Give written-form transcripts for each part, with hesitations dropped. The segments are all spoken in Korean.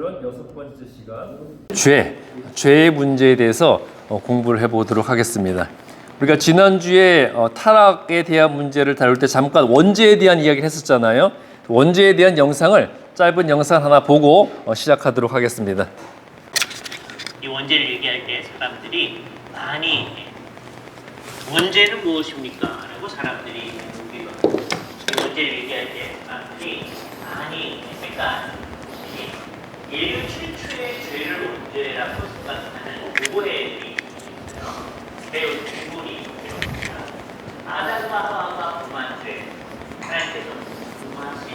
오늘은 6번째 시간 죄의 문제에 대해서 공부를 해보도록 하겠습니다. 우리가 지난주에 타락에 대한 문제를 다룰 때 잠깐 원죄에 대한 이야기를 했었잖아요. 원죄에 대한 영상을 짧은 영상 하나 보고 시작하도록 하겠습니다. 이 원죄를 얘기할 때 사람들이 많이 원죄는 무엇입니까? 라고 사람들이 묻기도 이 원죄를 얘기할 때 사람들이 많이 인류 최초의 죄를 원죄라고 생각하는 오해들이 있어요. 매우 질문이 있습니다. 아담과 하와가 범한 죄, 하나님께서 범하신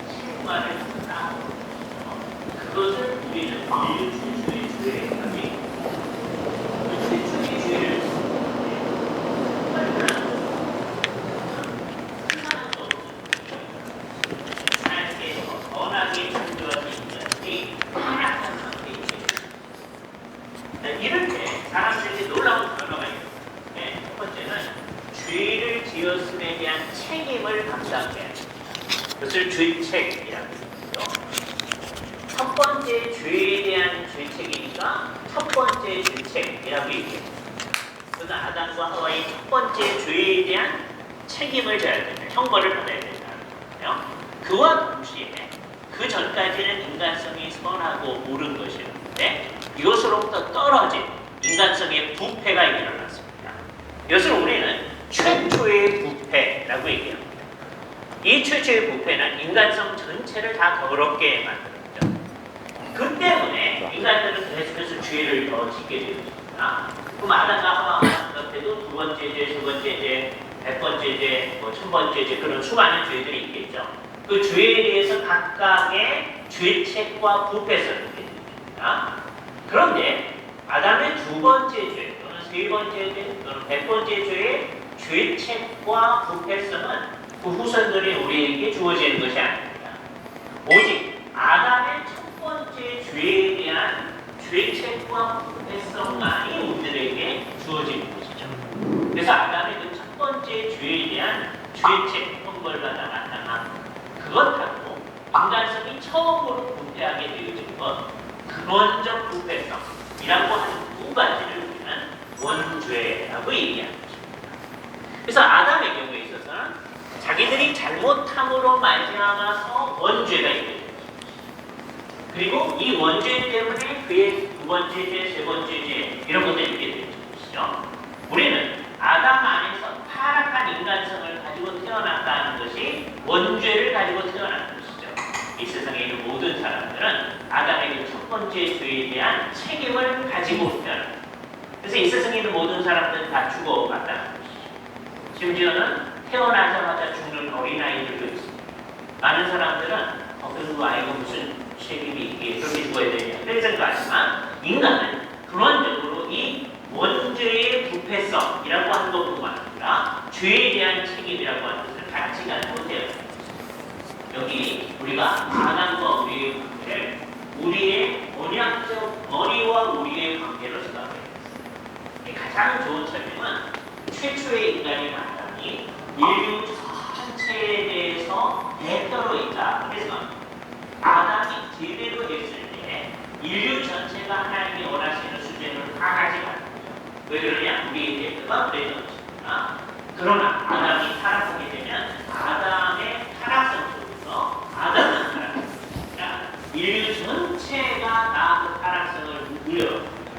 신과를 쌓아놓은 그것을 우리는 인류 최초의 죄에 가지 그 최초의 죄를 하나님께서 선하게 창조하신 인간이 타락한 상태입니다. 이럴 때 사람들이 놀라운 변화가 있어요. 첫 번째는 죄를 지었음에 대한 책임을 감당해야 해요. 그것을 죄책이라고 하죠. 첫 번째 죄에 대한 죄책이니까 첫 번째 죄책이라고 얘기해요. 그래서 아담과 하와의 첫 번째 죄에 대한 책임을 져야 된다. 형벌을 받아야 된다. 그와 동시에 그 전까지는 인간성이 선하고 옳은 것이었는데 이것으로부터 떨어진 인간성의 부패가 일어났습니다. 이것을 우리는 최초의 부패라고 얘기합니다. 이 최초의 부패는 인간성 전체를 다 더럽게 만들었죠. 그 때문에 인간들은 계속해서 죄를 더 짓게 되었습니다. 그럼 아담과 하와가 때도 두 번째 죄, 세 번째 죄, 100번째 죄, 1000번째 죄 그런 수많은 죄들이 있겠죠. 그 죄에 대해서 각각의 죄책과 부패성이 됩니다. 그런데 아담의 두 번째 죄 또는 세 번째 죄 또는 100번째 죄의 죄책과 부패성은 그 후손들이 우리에게 주어지는 것이 아닙니다. 오직 아담의 첫 번째 죄에 대한 죄책과 부패성만이 우리들에게 주어지는 것이죠. 그래서 아담의 그 첫 번째 죄에 대한 죄책, 형벌받아 나타난 그것하고 인간성이 처음으로 부패하게 되어진 것, 근원적 부패성이라고 하는 두 가지를 우리는 원죄라고 얘기하는 것입니다. 그래서 아담의 경우에 있어서는 자기들이 잘못함으로 말미암아서 원죄가 있게 됩니다. 그리고 이 원죄 때문에 그의 두 번째 죄, 세 번째 죄 이런 것들이 있게 되는 것이죠. 우리는 아담 안에서 타락한 인간성을 가지고 태어났다는 것이 원죄를 가지고 태어난 것이죠. 이 세상에 있는 모든 사람들은 아담의 그 첫 번째 죄에 대한 책임을 가지고 태어납니다. 그래서 이 세상에 있는 모든 사람들은 다 죽어갔다는 것이죠. 심지어는 태어나자마자 죽는 어린아이들도 있습니다. 많은 사람들은 그 아이가 무슨 책임이 있기에 그렇게 죽어야 되냐 이런 생각하지만 인간은 근원적으로 이 원죄의 부패성이라고 하는 것뿐만 아니라 죄에 대한 책임이라고 하는 것을 같이 가지고 되어 있습니다. 여기 우리가 아담과 우리의 관계를 우리의 언약적 머리와 우리의 관계로 생각해야 됩니다. 가장 좋은 설명은 최초의 인간인 아담이 인류 전체에 대해서 대표로 있다. 그래서 아담이 제대로 했을 때 인류 전체가 하나님이 원하시는 수준을 다 가져가는 거죠. 왜 그러냐? 우리의 대표가 그래서 것입니다. 그러나 아담이 타락하게 되면 아담의 타락성 속에서 아담은 타락했습니다. 인류 전체가 다 그 타락성을 물려갑니다.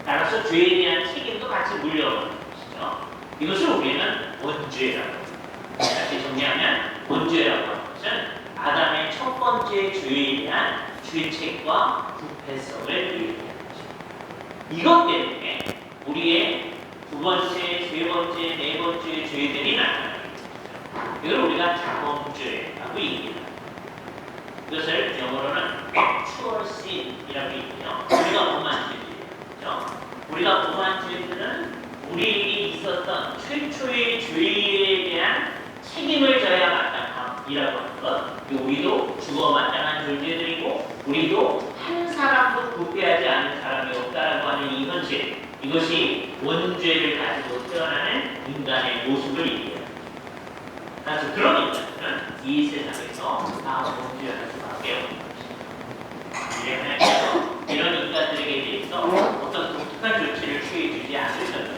따라서 죄에 대한 책임도 같이 물려가는 것이죠. 이것을 우리는 원죄라고 합니다. 다시 정리하면 원죄라고 하는 것은 아담의 첫 번째 죄에 대한 죄책과 부패성을 얘기하는 것입니다. 이것 때문에 우리의 두 번째, 세 번째, 네 번째 죄들이 나타나게 됩니다. 이걸 우리가 자범죄라고 얘기합니다. 이것을 영어로는 actual sin이라고 얘기해요. 우리가 범한 죄들이죠. 우리가 범한 죄들은 우리에게 있었던 최초의 죄에 대한 책임을 져야 마땅함이라고 하는 것. 우리도 죽어 마땅한 존재들이고 우리도 한 사람도 부패하지 않은 사람이 없다라고 하는 이 현실. 이것이 원죄를 가지고 태어나는 인간의 모습을 얘기합니다. 그래서 그런 인간들은 이 세상에서 다 원죄할 수밖에 없는 것입니다. 만약에 하나님께서 이런 인간들에게 대해서 어떤 독특한 조치를 취해주지 않으셨다면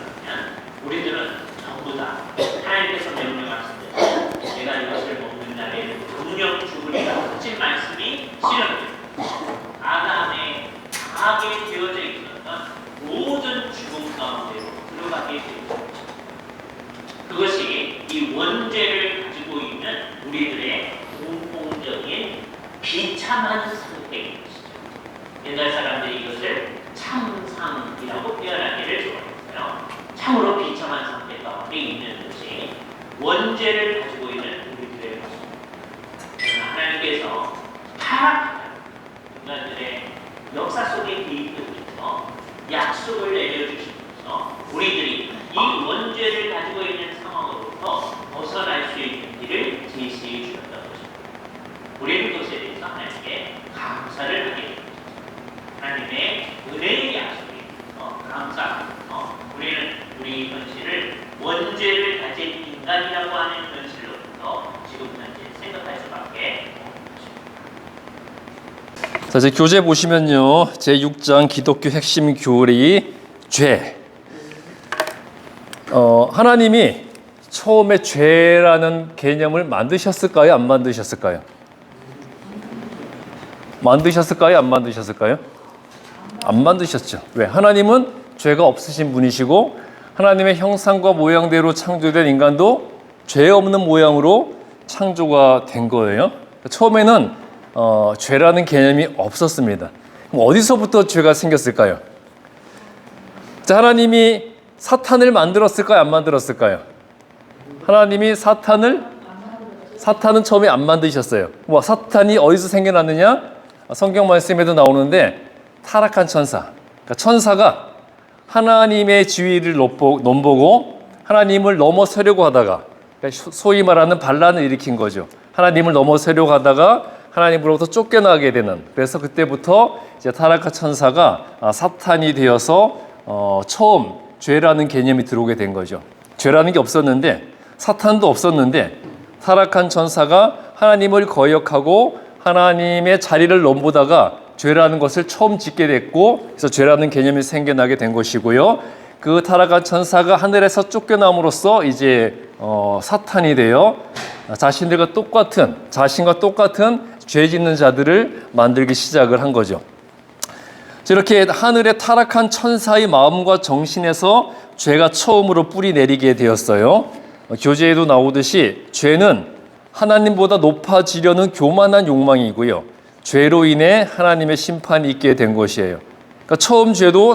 우리들은 전부 다 하나님께서 명령하신 대로 내가 이것을 먹는 날에 분명 죽으리라 하신 말씀이 실현됩니다. 아담의 강하게 되어져 있었던 모든 죽음 가운데로 들어가게 됩니다. 그것이 이 원죄를 가지고 있는 우리들의 공통적인 비참한 상태인 것이죠. 옛날 사람들이 이것을 참상이라고 표현하기를 좋아했어요. 참으로 비참한 상태 가운데 있는 것이 원죄를 가지고 있는 우리들의 모습입니다. 그러나 하나님께서 타락한 인간들의 역사 속에 개입되면서 약속을 내려주시면서 우리들이 이 원죄를 가지고 있는 상황으로부터 벗어날 수 있는 길을 제시해 주셨다는 것입니다. 우리는 그것에 대해서 하나님께 감사를 하게 됩니다. 하나님의 은혜의 약속에 대해서 감사하면서 우리는 우리 현실을 원죄를 가진 인간이라고 하는 현실로부터 지금 현재 생각할 수밖에 없습니다. 자, 이제 교재 보시면요. 제6장 기독교 핵심 교리 죄. 하나님이 처음에 죄라는 개념을 만드셨을까요? 안 만드셨을까요? 만드셨을까요? 안 만드셨을까요? 안 만드셨죠. 왜? 하나님은 죄가 없으신 분이시고 하나님의 형상과 모양대로 창조된 인간도 죄 없는 모양으로 창조가 된 거예요. 처음에는 죄라는 개념이 없었습니다. 그럼 어디서부터 죄가 생겼을까요? 자, 하나님이 사탄을 만들었을까요? 안 만들었을까요? 하나님이 사탄은 처음에 안 만드셨어요. 뭐 사탄이 어디서 생겨났느냐? 성경 말씀에도 나오는데 타락한 천사. 그러니까 천사가 하나님의 지위를 넘보고 하나님을 넘어서려고 하다가, 그러니까 소위 말하는 반란을 일으킨 거죠. 하나님을 넘어서려고 하다가 하나님으로부터 쫓겨나게 되는. 그래서 그때부터 이제 타락한 천사가 사탄이 되어서 처음 죄라는 개념이 들어오게 된 거죠. 죄라는 게 없었는데, 사탄도 없었는데, 타락한 천사가 하나님을 거역하고 하나님의 자리를 넘보다가 죄라는 것을 처음 짓게 됐고, 그래서 죄라는 개념이 생겨나게 된 것이고요. 그 타락한 천사가 하늘에서 쫓겨남으로써 이제 사탄이 되어 자신과 똑같은 죄 짓는 자들을 만들기 시작을 한 거죠. 이렇게 하늘에 타락한 천사의 마음과 정신에서 죄가 처음으로 뿌리 내리게 되었어요. 교재에도 나오듯이 죄는 하나님보다 높아지려는 교만한 욕망이고요. 죄로 인해 하나님의 심판이 있게 된 것이에요. 그러니까 처음 죄도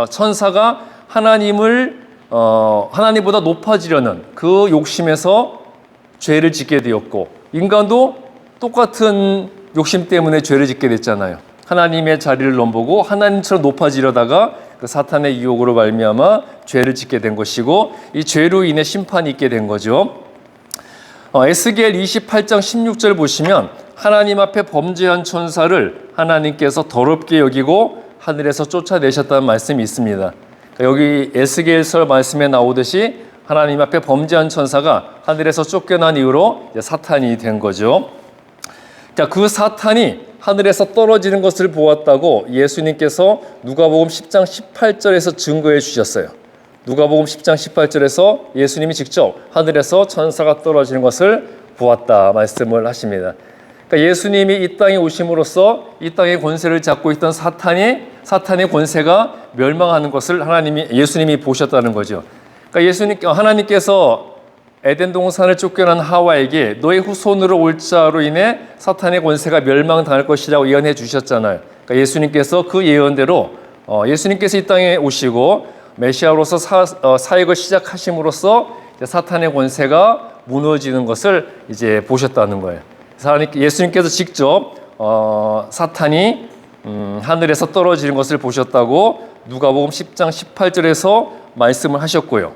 천사가 하나님보다 높아지려는 그 욕심에서 죄를 짓게 되었고, 인간도 똑같은 욕심 때문에 죄를 짓게 됐잖아요. 하나님의 자리를 넘보고 하나님처럼 높아지려다가 그 사탄의 유혹으로 말미암아 죄를 짓게 된 것이고, 이 죄로 인해 심판이 있게 된 거죠. 에스겔 28장 16절 보시면 하나님 앞에 범죄한 천사를 하나님께서 더럽게 여기고 하늘에서 쫓아내셨다는 말씀이 있습니다. 여기 에스겔서 말씀에 나오듯이 하나님 앞에 범죄한 천사가 하늘에서 쫓겨난 이후로 사탄이 된 거죠. 자, 그 사탄이 하늘에서 떨어지는 것을 보았다고 예수님께서 누가복음 10장 18절에서 증거해 주셨어요. 누가복음 10장 18절에서 예수님이 직접 하늘에서 천사가 떨어지는 것을 보았다 말씀을 하십니다. 그러니까 예수님이 이 땅에 오심으로써 이 땅의 권세를 잡고 있던 사탄의 권세가 멸망하는 것을 예수님이 보셨다는 거죠. 그러니까 하나님께서 에덴 동산을 쫓겨난 하와에게 너의 후손으로 올 자로 인해 사탄의 권세가 멸망당할 것이라고 예언해 주셨잖아요. 그러니까 예수님께서 그 예언대로 예수님께서 이 땅에 오시고 메시아로서 사역을 시작하심으로써 사탄의 권세가 무너지는 것을 이제 보셨다는 거예요. 예수님께서 직접 사탄이 하늘에서 떨어지는 것을 보셨다고 누가복음 10장 18절에서 말씀을 하셨고요.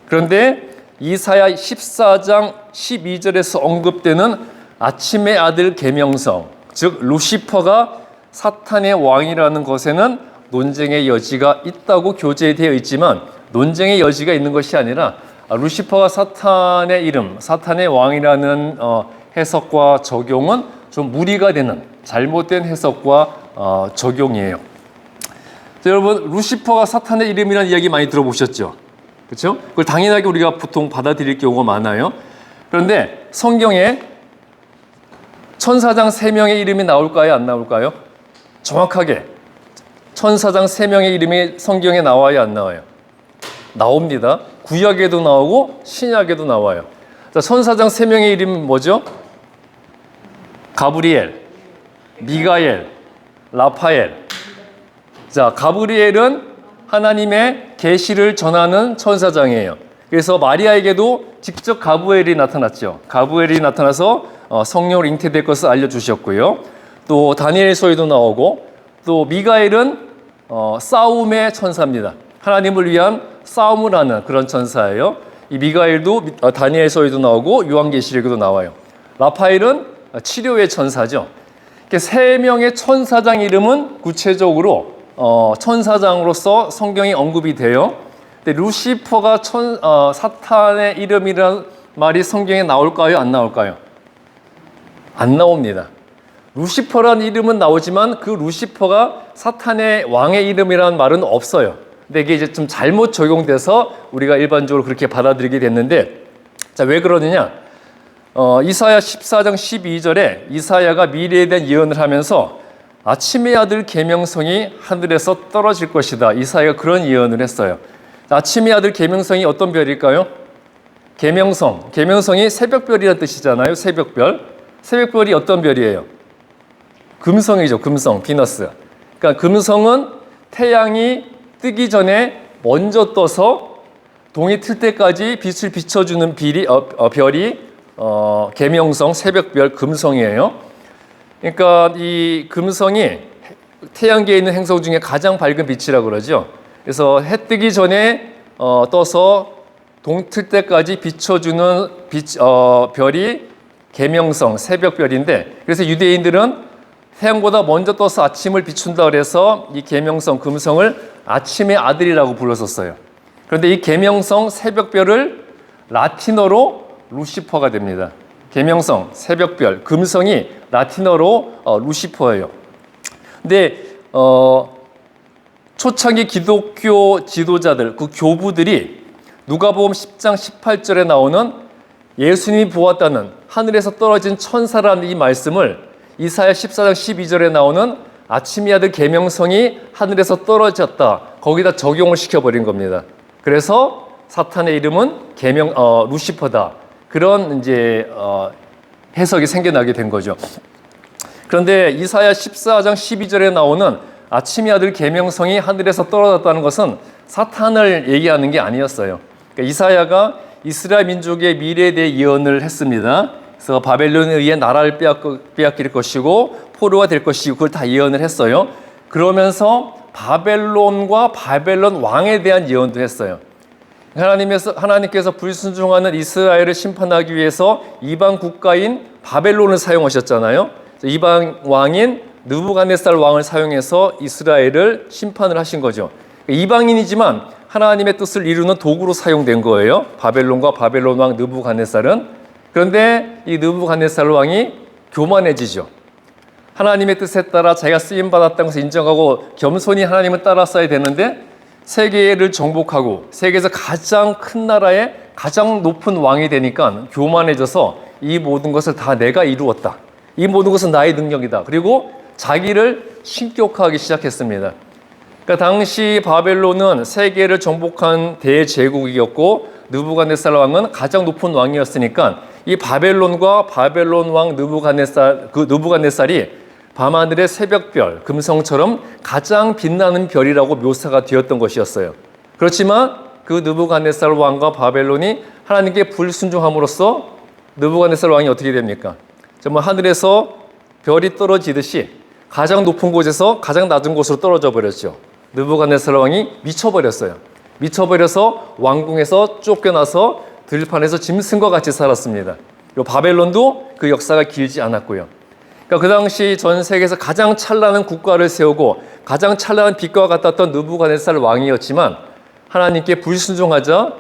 그런데 이사야 14장 12절에서 언급되는 아침의 아들 계명성, 즉 루시퍼가 사탄의 왕이라는 것에는 논쟁의 여지가 있다고 교재에 되어 있지만, 논쟁의 여지가 있는 것이 아니라 루시퍼가 사탄의 이름, 사탄의 왕이라는 해석과 적용은 좀 무리가 되는, 잘못된 해석과 적용이에요. 자, 여러분 루시퍼가 사탄의 이름이라는 이야기 많이 들어보셨죠? 그렇죠? 그걸 당연하게 우리가 보통 받아들일 경우가 많아요. 그런데 성경에 천사장 3명의 이름이 나올까요? 안 나올까요? 정확하게 천사장 3명의 이름이 성경에 나와요? 안 나와요? 나옵니다. 구약에도 나오고 신약에도 나와요. 자, 천사장 3명의 이름은 뭐죠? 가브리엘, 미가엘, 라파엘. 자, 가브리엘은 하나님의 계시를 전하는 천사장이에요. 그래서 마리아에게도 직접 가브리엘이 나타났죠. 가브리엘이 나타나서 성령으로 잉태될 것을 알려주셨고요. 또 다니엘서에도 나오고, 또 미가엘은 싸움의 천사입니다. 하나님을 위한 싸움을 하는 그런 천사예요. 이 미가엘도 다니엘서에도 나오고 요한계시록에도 나와요. 라파엘은 치료의 천사죠. 3명의 천사장 이름은 구체적으로 천사장으로서 성경이 언급이 돼요. 근데 루시퍼가 사탄의 이름이라는 말이 성경에 나올까요? 안 나올까요? 안 나옵니다. 루시퍼라는 이름은 나오지만 그 루시퍼가 사탄의 왕의 이름이라는 말은 없어요. 근데 이게 이제 좀 잘못 적용돼서 우리가 일반적으로 그렇게 받아들이게 됐는데, 자, 왜 그러느냐? 이사야 14장 12절에 이사야가 미래에 대한 예언을 하면서 아침의 아들 계명성이 하늘에서 떨어질 것이다. 이사야가 그런 예언을 했어요. 아침의 아들 계명성이 어떤 별일까요? 계명성. 계명성이 새벽별이라는 뜻이잖아요. 새벽별. 새벽별이 어떤 별이에요? 금성이죠. 금성, 비너스. 그러니까 금성은 태양이 뜨기 전에 먼저 떠서 동이 틀 때까지 빛을 비춰주는 별이 계명성, 새벽별, 금성이에요. 그러니까 이 금성이 태양계에 있는 행성 중에 가장 밝은 빛이라고 그러죠. 그래서 해 뜨기 전에 떠서 동 틀 때까지 비춰주는 별이 계명성, 새벽별인데, 그래서 유대인들은 태양보다 먼저 떠서 아침을 비춘다 그래서 이 계명성, 금성을 아침의 아들이라고 불렀었어요. 그런데 이 계명성, 새벽별을 라틴어로 루시퍼가 됩니다. 계명성, 새벽별, 금성이 라틴어로 루시퍼예요. 근데 초창기 기독교 지도자들, 그 교부들이 누가복음 10장 18절에 나오는 예수님이 보았다는 하늘에서 떨어진 천사라는 이 말씀을 이사야 14장 12절에 나오는 아침의 아들 계명성이 하늘에서 떨어졌다, 거기다 적용을 시켜버린 겁니다. 그래서 사탄의 이름은 루시퍼다. 그런 이제 해석이 생겨나게 된 거죠. 그런데 이사야 14장 12절에 나오는 아침의 아들 계명성이 하늘에서 떨어졌다는 것은 사탄을 얘기하는 게 아니었어요. 그러니까 이사야가 이스라엘 민족의 미래에 대해 예언을 했습니다. 그래서 바벨론에 의해 나라를 빼앗길 것이고 포로가 될 것이고 그걸 다 예언을 했어요. 그러면서 바벨론과 바벨론 왕에 대한 예언도 했어요. 하나님께서 불순종하는 이스라엘을 심판하기 위해서 이방 국가인 바벨론을 사용하셨잖아요. 이방 왕인 느부갓네살 왕을 사용해서 이스라엘을 심판을 하신 거죠. 이방인이지만 하나님의 뜻을 이루는 도구로 사용된 거예요. 바벨론과 바벨론 왕 느부갓네살은. 그런데 이 느부갓네살 왕이 교만해지죠. 하나님의 뜻에 따라 자기가 쓰임 받았다는 것을 인정하고 겸손히 하나님을 따랐어야 되는데, 세계를 정복하고 세계에서 가장 큰 나라의 가장 높은 왕이 되니까 교만해져서 이 모든 것을 다 내가 이루었다, 이 모든 것은 나의 능력이다, 그리고 자기를 신격화하기 시작했습니다. 그러니까 당시 바벨론은 세계를 정복한 대제국이었고 느부갓네살 왕은 가장 높은 왕이었으니까 이 바벨론과 바벨론 왕 느부갓네살이 밤하늘의 새벽별, 금성처럼 가장 빛나는 별이라고 묘사가 되었던 것이었어요. 그렇지만 그 느부갓네살 왕과 바벨론이 하나님께 불순종함으로써 느부갓네살 왕이 어떻게 됩니까? 정말 하늘에서 별이 떨어지듯이 가장 높은 곳에서 가장 낮은 곳으로 떨어져 버렸죠. 느부갓네살 왕이 미쳐버렸어요. 미쳐버려서 왕궁에서 쫓겨나서 들판에서 짐승과 같이 살았습니다. 그리고 바벨론도 그 역사가 길지 않았고요. 그러니까 그 당시 전 세계에서 가장 찬란한 국가를 세우고 가장 찬란한 빛과 같았던 느부갓네살 왕이었지만 하나님께 불순종하자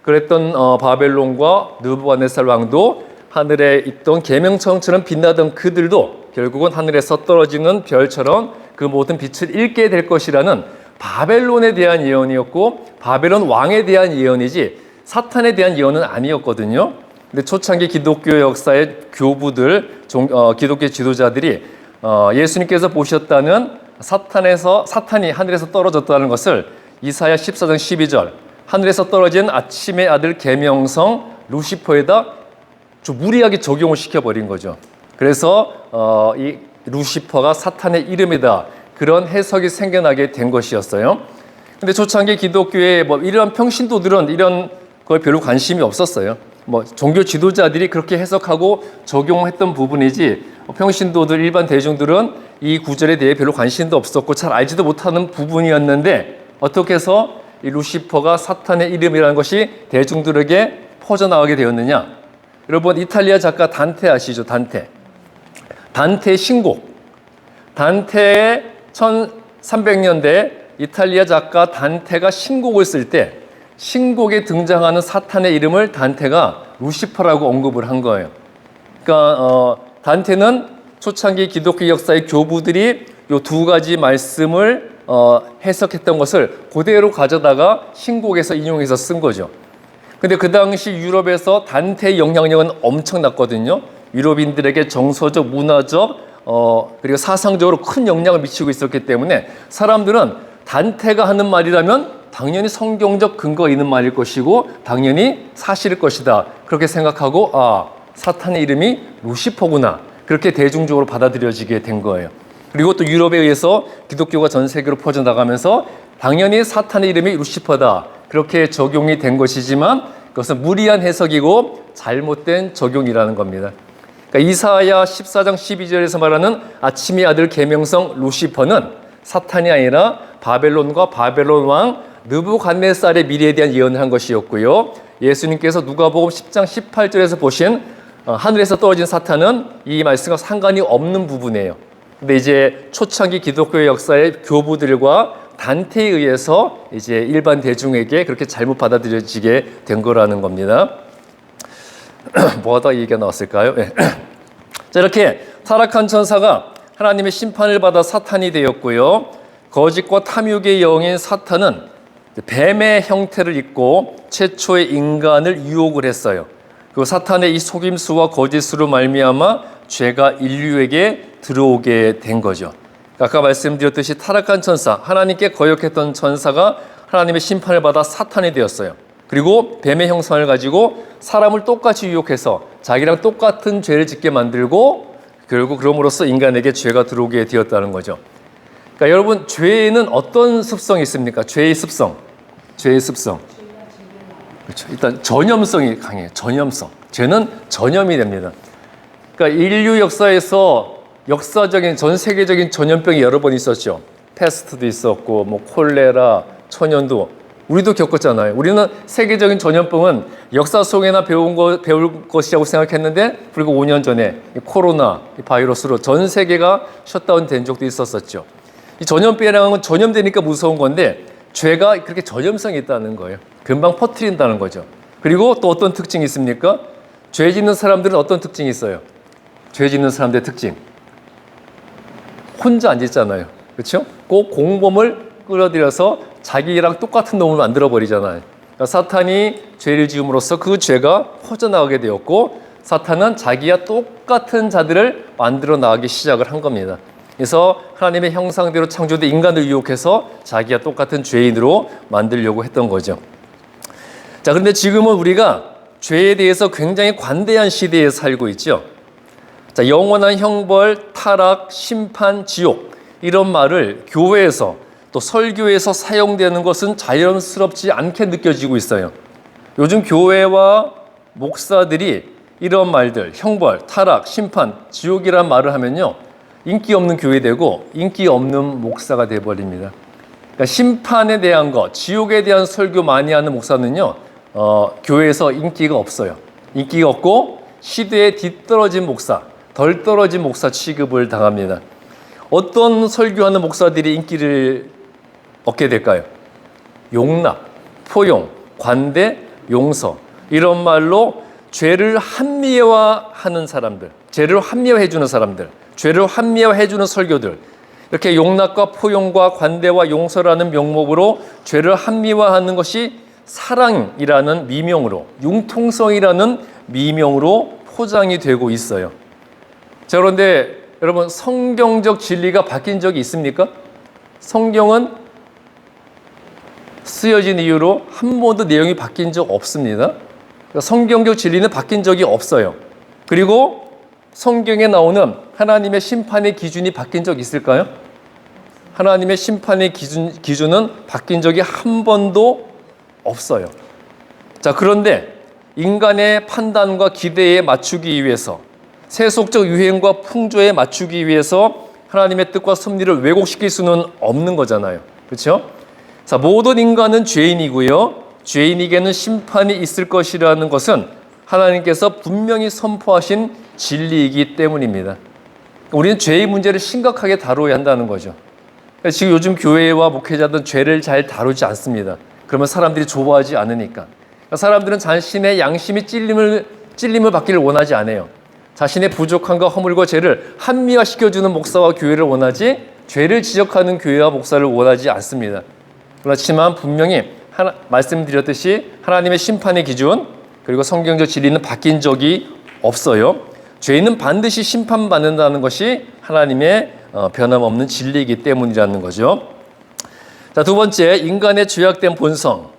그랬던 바벨론과 느부갓네살 왕도 하늘에 있던 계명성처럼 빛나던 그들도 결국은 하늘에서 떨어지는 별처럼 그 모든 빛을 잃게 될 것이라는 바벨론에 대한 예언이었고 바벨론 왕에 대한 예언이지 사탄에 대한 예언은 아니었거든요. 근데 초창기 기독교 역사의 교부들, 기독교 지도자들이 예수님께서 보셨다는 사탄이 하늘에서 떨어졌다는 것을 이사야 14장 12절 하늘에서 떨어진 아침의 아들 계명성 루시퍼에다 좀 무리하게 적용을 시켜버린 거죠. 그래서 이 루시퍼가 사탄의 이름이다. 그런 해석이 생겨나게 된 것이었어요. 근데 초창기 기독교의 이러한 평신도들은 이런 거에 별로 관심이 없었어요. 종교 지도자들이 그렇게 해석하고 적용했던 부분이지 평신도들 일반 대중들은 이 구절에 대해 별로 관심도 없었고 잘 알지도 못하는 부분이었는데 어떻게 해서 이 루시퍼가 사탄의 이름이라는 것이 대중들에게 퍼져나가게 되었느냐? 여러분 이탈리아 작가 단테 아시죠? 단테의 신곡. 단테의 1300년대 이탈리아 작가 단테가 신곡을 쓸 때 신곡에 등장하는 사탄의 이름을 단테가 루시퍼라고 언급을 한 거예요. 그러니까 단테는 초창기 기독교 역사의 교부들이 이 두 가지 말씀을 해석했던 것을 그대로 가져다가 신곡에서 인용해서 쓴 거죠. 근데 그 당시 유럽에서 단테의 영향력은 엄청났거든요. 유럽인들에게 정서적, 문화적, 그리고 사상적으로 큰 영향을 미치고 있었기 때문에 사람들은 단테가 하는 말이라면 당연히 성경적 근거 있는 말일 것이고 당연히 사실일 것이다. 그렇게 생각하고 사탄의 이름이 루시퍼구나. 그렇게 대중적으로 받아들여지게 된 거예요. 그리고 또 유럽에 의해서 기독교가 전 세계로 퍼져나가면서 당연히 사탄의 이름이 루시퍼다. 그렇게 적용이 된 것이지만 그것은 무리한 해석이고 잘못된 적용이라는 겁니다. 그러니까 이사야 14장 12절에서 말하는 아침의 아들 계명성 루시퍼는 사탄이 아니라 바벨론과 바벨론 왕 느부갓네살의 미래에 대한 예언을 한 것이었고요. 예수님께서 누가복음 10장 18절에서 보신 하늘에서 떨어진 사탄은 이 말씀과 상관이 없는 부분이에요. 근데 이제 초창기 기독교의 역사의 교부들과 단테에 의해서 이제 일반 대중에게 그렇게 잘못 받아들여지게 된 거라는 겁니다. 뭐하다 얘기가 나왔을까요? 자, 이렇게 타락한 천사가 하나님의 심판을 받아 사탄이 되었고요. 거짓과 탐욕의 영인 사탄은 뱀의 형태를 입고 최초의 인간을 유혹을 했어요. 그 사탄의 이 속임수와 거짓으로 말미암아 죄가 인류에게 들어오게 된 거죠. 아까 말씀드렸듯이 타락한 천사, 하나님께 거역했던 천사가 하나님의 심판을 받아 사탄이 되었어요. 그리고 뱀의 형상을 가지고 사람을 똑같이 유혹해서 자기랑 똑같은 죄를 짓게 만들고 결국 그럼으로써 인간에게 죄가 들어오게 되었다는 거죠. 그러니까 여러분, 죄에는 어떤 습성이 있습니까? 죄의 습성. 그렇죠. 일단 전염성이 강해요. 전염성. 죄는 전염이 됩니다. 그러니까 인류 역사에서 역사적인 전 세계적인 전염병이 여러 번 있었죠. 패스트도 있었고 콜레라, 천연두 우리도 겪었잖아요. 우리는 세계적인 전염병은 역사 속에나 배울 것이라고 생각했는데 불과 5년 전에 이 코로나 이 바이러스로 전 세계가 셧다운 된 적도 있었었죠. 이 전염병이라는 건 전염되니까 무서운 건데 죄가 그렇게 전염성이 있다는 거예요. 금방 퍼뜨린다는 거죠. 그리고 또 어떤 특징이 있습니까? 죄 짓는 사람들은 어떤 특징이 있어요? 죄 짓는 사람들의 특징. 혼자 안 짓잖아요. 그렇죠? 꼭 공범을 끌어들여서 자기랑 똑같은 놈을 만들어 버리잖아요. 그러니까 사탄이 죄를 지음으로써 그 죄가 퍼져나가게 되었고 사탄은 자기와 똑같은 자들을 만들어 나가기 시작을 한 겁니다. 그래서 하나님의 형상대로 창조된 인간을 유혹해서 자기와 똑같은 죄인으로 만들려고 했던 거죠. 자, 그런데 지금은 우리가 죄에 대해서 굉장히 관대한 시대에 살고 있죠. 자, 영원한 형벌, 타락, 심판, 지옥 이런 말을 교회에서 또 설교에서 사용되는 것은 자연스럽지 않게 느껴지고 있어요. 요즘 교회와 목사들이 이런 말들, 형벌, 타락, 심판, 지옥이란 말을 하면요, 인기 없는 교회 되고 인기 없는 목사가 돼버립니다. 그러니까 심판에 대한 것, 지옥에 대한 설교 많이 하는 목사는요, 교회에서 인기가 없어요. 인기가 없고 시대에 뒤떨어진 목사, 덜 떨어진 목사 취급을 당합니다. 어떤 설교하는 목사들이 인기를 얻게 될까요? 용납, 포용, 관대, 용서 이런 말로 죄를 합리화하는 사람들, 죄를 합리화해 주는 사람들, 죄를 합리화해주는 설교들, 이렇게 용납과 포용과 관대와 용서라는 명목으로 죄를 합리화하는 것이 사랑이라는 미명으로, 융통성이라는 미명으로 포장이 되고 있어요. 자, 그런데 여러분, 성경적 진리가 바뀐 적이 있습니까? 성경은 쓰여진 이후로 한 번도 내용이 바뀐 적 없습니다. 성경적 진리는 바뀐 적이 없어요. 그리고 성경에 나오는 하나님의 심판의 기준이 바뀐 적 있을까요? 하나님의 심판의 기준은 바뀐 적이 한 번도 없어요. 자, 그런데 인간의 판단과 기대에 맞추기 위해서, 세속적 유행과 풍조에 맞추기 위해서 하나님의 뜻과 섭리를 왜곡시킬 수는 없는 거잖아요. 그렇죠? 자, 모든 인간은 죄인이고요. 죄인에게는 심판이 있을 것이라는 것은 하나님께서 분명히 선포하신 진리이기 때문입니다. 우리는 죄의 문제를 심각하게 다뤄야 한다는 거죠. 지금 요즘 교회와 목회자들은 죄를 잘 다루지 않습니다. 그러면 사람들이 좋아하지 않으니까. 사람들은 자신의 양심이 찔림을 받기를 원하지 않아요. 자신의 부족함과 허물과 죄를 합리화시켜주는 목사와 교회를 원하지, 죄를 지적하는 교회와 목사를 원하지 않습니다. 그렇지만 분명히 말씀드렸듯이 하나님의 심판의 기준, 그리고 성경적 진리는 바뀐 적이 없어요. 죄인은 반드시 심판받는다는 것이 하나님의 변함없는 진리이기 때문이라는 거죠. 자, 두 번째, 인간의 죄악된 본성.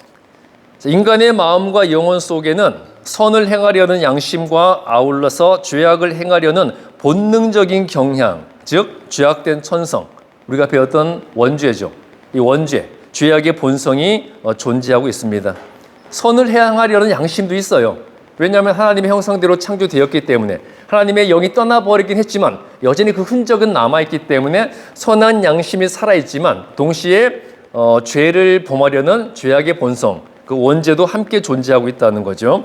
인간의 마음과 영혼 속에는 선을 행하려는 양심과 아울러서 죄악을 행하려는 본능적인 경향, 즉 죄악된 천성, 우리가 배웠던 원죄죠. 이 원죄, 죄악의 본성이 존재하고 있습니다. 선을 행하려는 양심도 있어요. 왜냐하면 하나님의 형상대로 창조되었기 때문에, 하나님의 영이 떠나버리긴 했지만 여전히 그 흔적은 남아있기 때문에 선한 양심이 살아있지만 동시에 죄를 범하려는 죄악의 본성, 그 원죄도 함께 존재하고 있다는 거죠.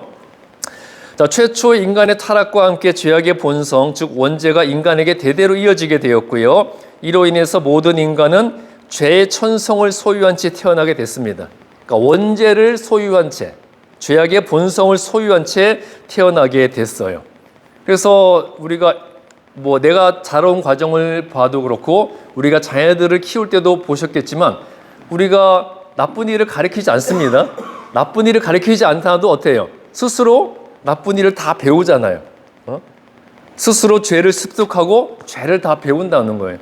자, 최초 인간의 타락과 함께 죄악의 본성, 즉 원죄가 인간에게 대대로 이어지게 되었고요. 이로 인해서 모든 인간은 죄의 천성을 소유한 채 태어나게 됐습니다. 그러니까 원죄를 소유한 채, 죄악의 본성을 소유한 채 태어나게 됐어요. 그래서 우리가 내가 자라온 과정을 봐도 그렇고 우리가 자녀들을 키울 때도 보셨겠지만 우리가 나쁜 일을 가르치지 않습니다. 나쁜 일을 가르치지 않다도 어때요? 스스로 나쁜 일을 다 배우잖아요. 스스로 죄를 습득하고 죄를 다 배운다는 거예요.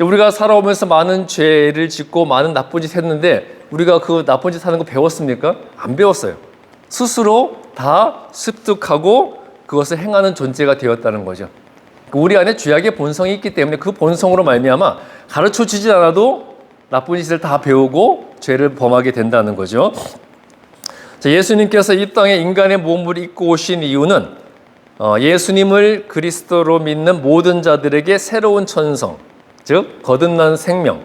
우리가 살아오면서 많은 죄를 짓고 많은 나쁜 짓 했는데 우리가 그 나쁜 짓 하는 거 배웠습니까? 안 배웠어요. 스스로 다 습득하고 그것을 행하는 존재가 되었다는 거죠. 우리 안에 죄악의 본성이 있기 때문에 그 본성으로 말미암아 가르쳐주지 않아도 나쁜 짓을 다 배우고 죄를 범하게 된다는 거죠. 자, 예수님께서 이 땅에 인간의 몸을 입고 오신 이유는 예수님을 그리스도로 믿는 모든 자들에게 새로운 천성, 즉 거듭난 생명,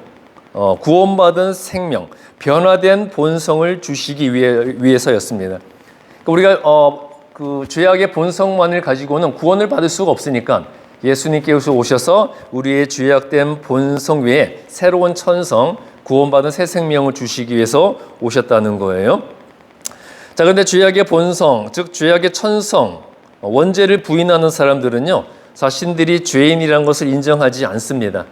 구원받은 생명, 변화된 본성을 주시기 위해서였습니다. 우리가 그 죄악의 본성만을 가지고는 구원을 받을 수가 없으니까 예수님께서 오셔서 우리의 죄악된 본성 외에 새로운 천성, 구원받은 새 생명을 주시기 위해서 오셨다는 거예요. 자, 그런데 죄악의 본성, 즉 죄악의 천성, 원죄를 부인하는 사람들은요, 자신들이 죄인이라는 것을 인정하지 않습니다.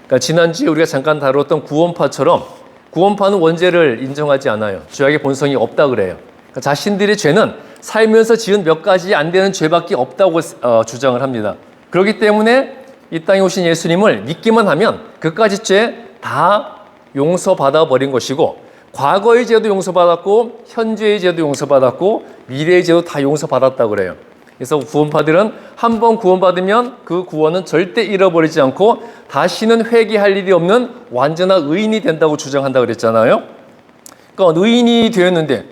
그러니까 지난주에 우리가 잠깐 다뤘던 구원파처럼 구원파는 원죄를 인정하지 않아요. 죄악의 본성이 없다 그래요. 그러니까 자신들의 죄는 살면서 지은 몇 가지 안 되는 죄밖에 없다고 주장을 합니다. 그렇기 때문에 이 땅에 오신 예수님을 믿기만 하면 그까지 죄 다 용서받아 버린 것이고 과거의 죄도 용서받았고 현재의 죄도 용서받았고 미래의 죄도 다 용서받았다고 그래요. 그래서 구원파들은 한 번 구원받으면 그 구원은 절대 잃어버리지 않고 다시는 회개할 일이 없는 완전한 의인이 된다고 주장한다고 그랬잖아요. 그러니까 의인이 되었는데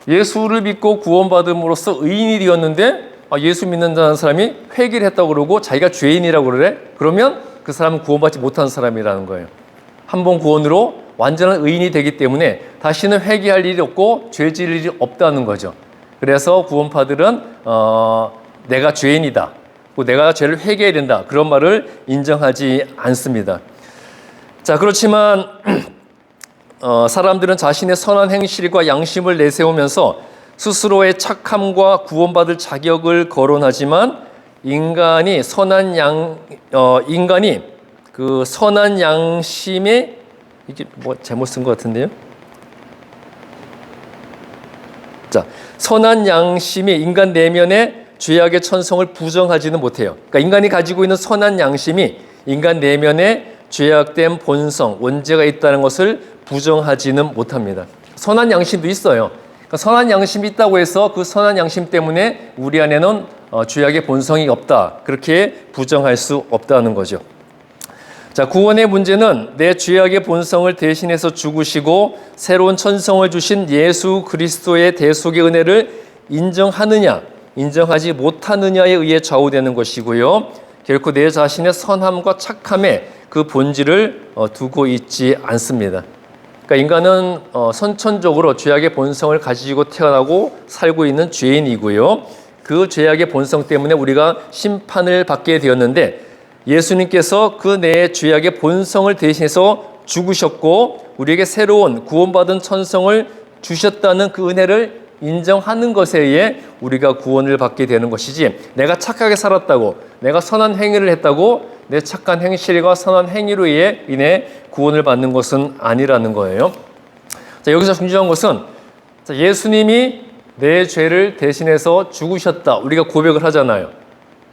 예수를 믿고 구원받음으로써 의인이 되었는데 예수 믿는다는 사람이 회개를 했다고 그러고 자기가 죄인이라고 그래? 그러면 그 사람은 구원받지 못한 사람이라는 거예요. 한 번 구원으로 완전한 의인이 되기 때문에 다시는 회개할 일이 없고 죄 지을 일이 없다는 거죠. 그래서 구원파들은 내가 죄인이다, 내가 죄를 회개해야 된다, 그런 말을 인정하지 않습니다. 자, 그렇지만 사람들은 자신의 선한 행실과 양심을 내세우면서 스스로의 착함과 구원받을 자격을 거론하지만 인간이 인간이 그 선한 양심에 이게 뭐 잘못 쓴 것 같은데요. 자, 선한 양심이 인간 내면의 죄악의 천성을 부정하지는 못해요. 그러니까 인간이 가지고 있는 선한 양심이 인간 내면에 죄악된 본성, 원죄가 있다는 것을 부정하지는 못합니다. 선한 양심도 있어요. 그러니까 선한 양심이 있다고 해서 그 선한 양심 때문에 우리 안에는 죄악의 본성이 없다. 그렇게 부정할 수 없다는 거죠. 자, 구원의 문제는 내 죄악의 본성을 대신해서 죽으시고 새로운 천성을 주신 예수 그리스도의 대속의 은혜를 인정하느냐, 인정하지 못하느냐에 의해 좌우되는 것이고요. 결코 내 자신의 선함과 착함에 그 본질을 두고 있지 않습니다. 그러니까 인간은 선천적으로 죄악의 본성을 가지고 태어나고 살고 있는 죄인이고요. 그 죄악의 본성 때문에 우리가 심판을 받게 되었는데 예수님께서 그 내 죄악의 본성을 대신해서 죽으셨고 우리에게 새로운 구원받은 천성을 주셨다는 그 은혜를 인정하는 것에 의해 우리가 구원을 받게 되는 것이지, 내가 착하게 살았다고, 내가 선한 행위를 했다고 내 착한 행실과 선한 행위로 인해 구원을 받는 것은 아니라는 거예요. 자, 여기서 중요한 것은 예수님이 내 죄를 대신해서 죽으셨다. 우리가 고백을 하잖아요.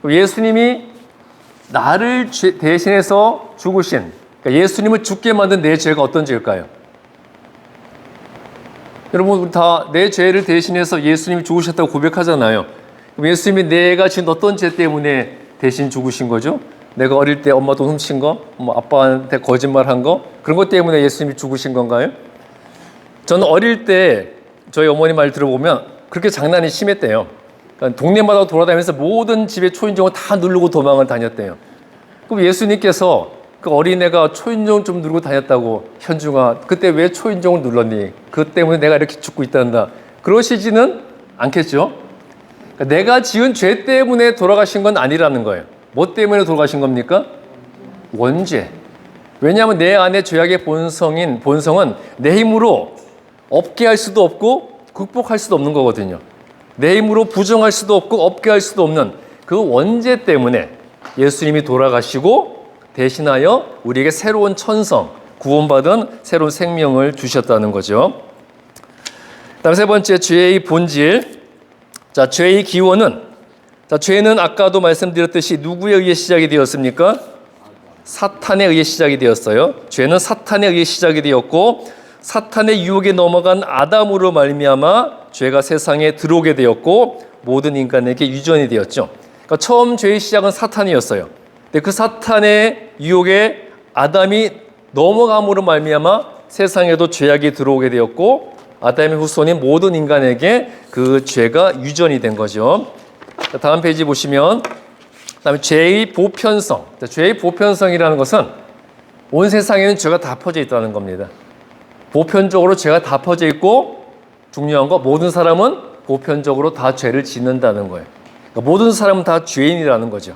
예수님이 나를 대신해서 죽으신, 그러니까 예수님을 죽게 만든 내 죄가 어떤 죄일까요? 여러분, 우리 다 내 죄를 대신해서 예수님이 죽으셨다고 고백하잖아요. 그럼 예수님이 내가 지은 어떤 죄 때문에 대신 죽으신 거죠? 내가 어릴 때 엄마 돈 훔친 거, 아빠한테 거짓말한 거, 그런 것 때문에 예수님이 죽으신 건가요? 저는 어릴 때 저희 어머니 말 들어보면 그렇게 장난이 심했대요. 그러니까 동네마다 돌아다니면서 모든 집에 초인종을 다 누르고 도망을 다녔대요. 그럼 예수님께서 그 어린애가 초인종 좀 누르고 다녔다고, 현중아 그때 왜 초인종을 눌렀니? 그 때문에 내가 이렇게 죽고 있단다, 그러시지는 않겠죠. 그러니까 내가 지은 죄 때문에 돌아가신 건 아니라는 거예요. 뭐 때문에 돌아가신 겁니까? 원죄. 왜냐하면 내 안에 죄악의 본성은 내 힘으로 없게 할 수도 없고 극복할 수도 없는 거거든요. 내 힘으로 부정할 수도 없고 없게 할 수도 없는 그 원죄 때문에 예수님이 돌아가시고 대신하여 우리에게 새로운 천성, 구원받은 새로운 생명을 주셨다는 거죠. 다음 세 번째, 죄의 본질. 자, 죄의 기원은, 자, 죄는 아까도 말씀드렸듯이 누구에 의해 시작이 되었습니까? 사탄에 의해 시작이 되었어요. 죄는 사탄에 의해 시작이 되었고, 사탄의 유혹에 넘어간 아담으로 말미암아 죄가 세상에 들어오게 되었고 모든 인간에게 유전이 되었죠. 그러니까 처음 죄의 시작은 사탄이었어요. 근데 그 사탄의 유혹에 아담이 넘어감으로 말미암아 세상에도 죄악이 들어오게 되었고 아담의 후손인 모든 인간에게 그 죄가 유전이 된 거죠. 자, 다음 페이지 보시면, 그다음에 죄의 보편성. 자, 죄의 보편성이라는 것은 온 세상에는 죄가 다 퍼져 있다는 겁니다. 보편적으로 죄가 다 퍼져 있고, 중요한 거, 모든 사람은 보편적으로 다 죄를 짓는다는 거예요. 그러니까 모든 사람은 다 죄인이라는 거죠.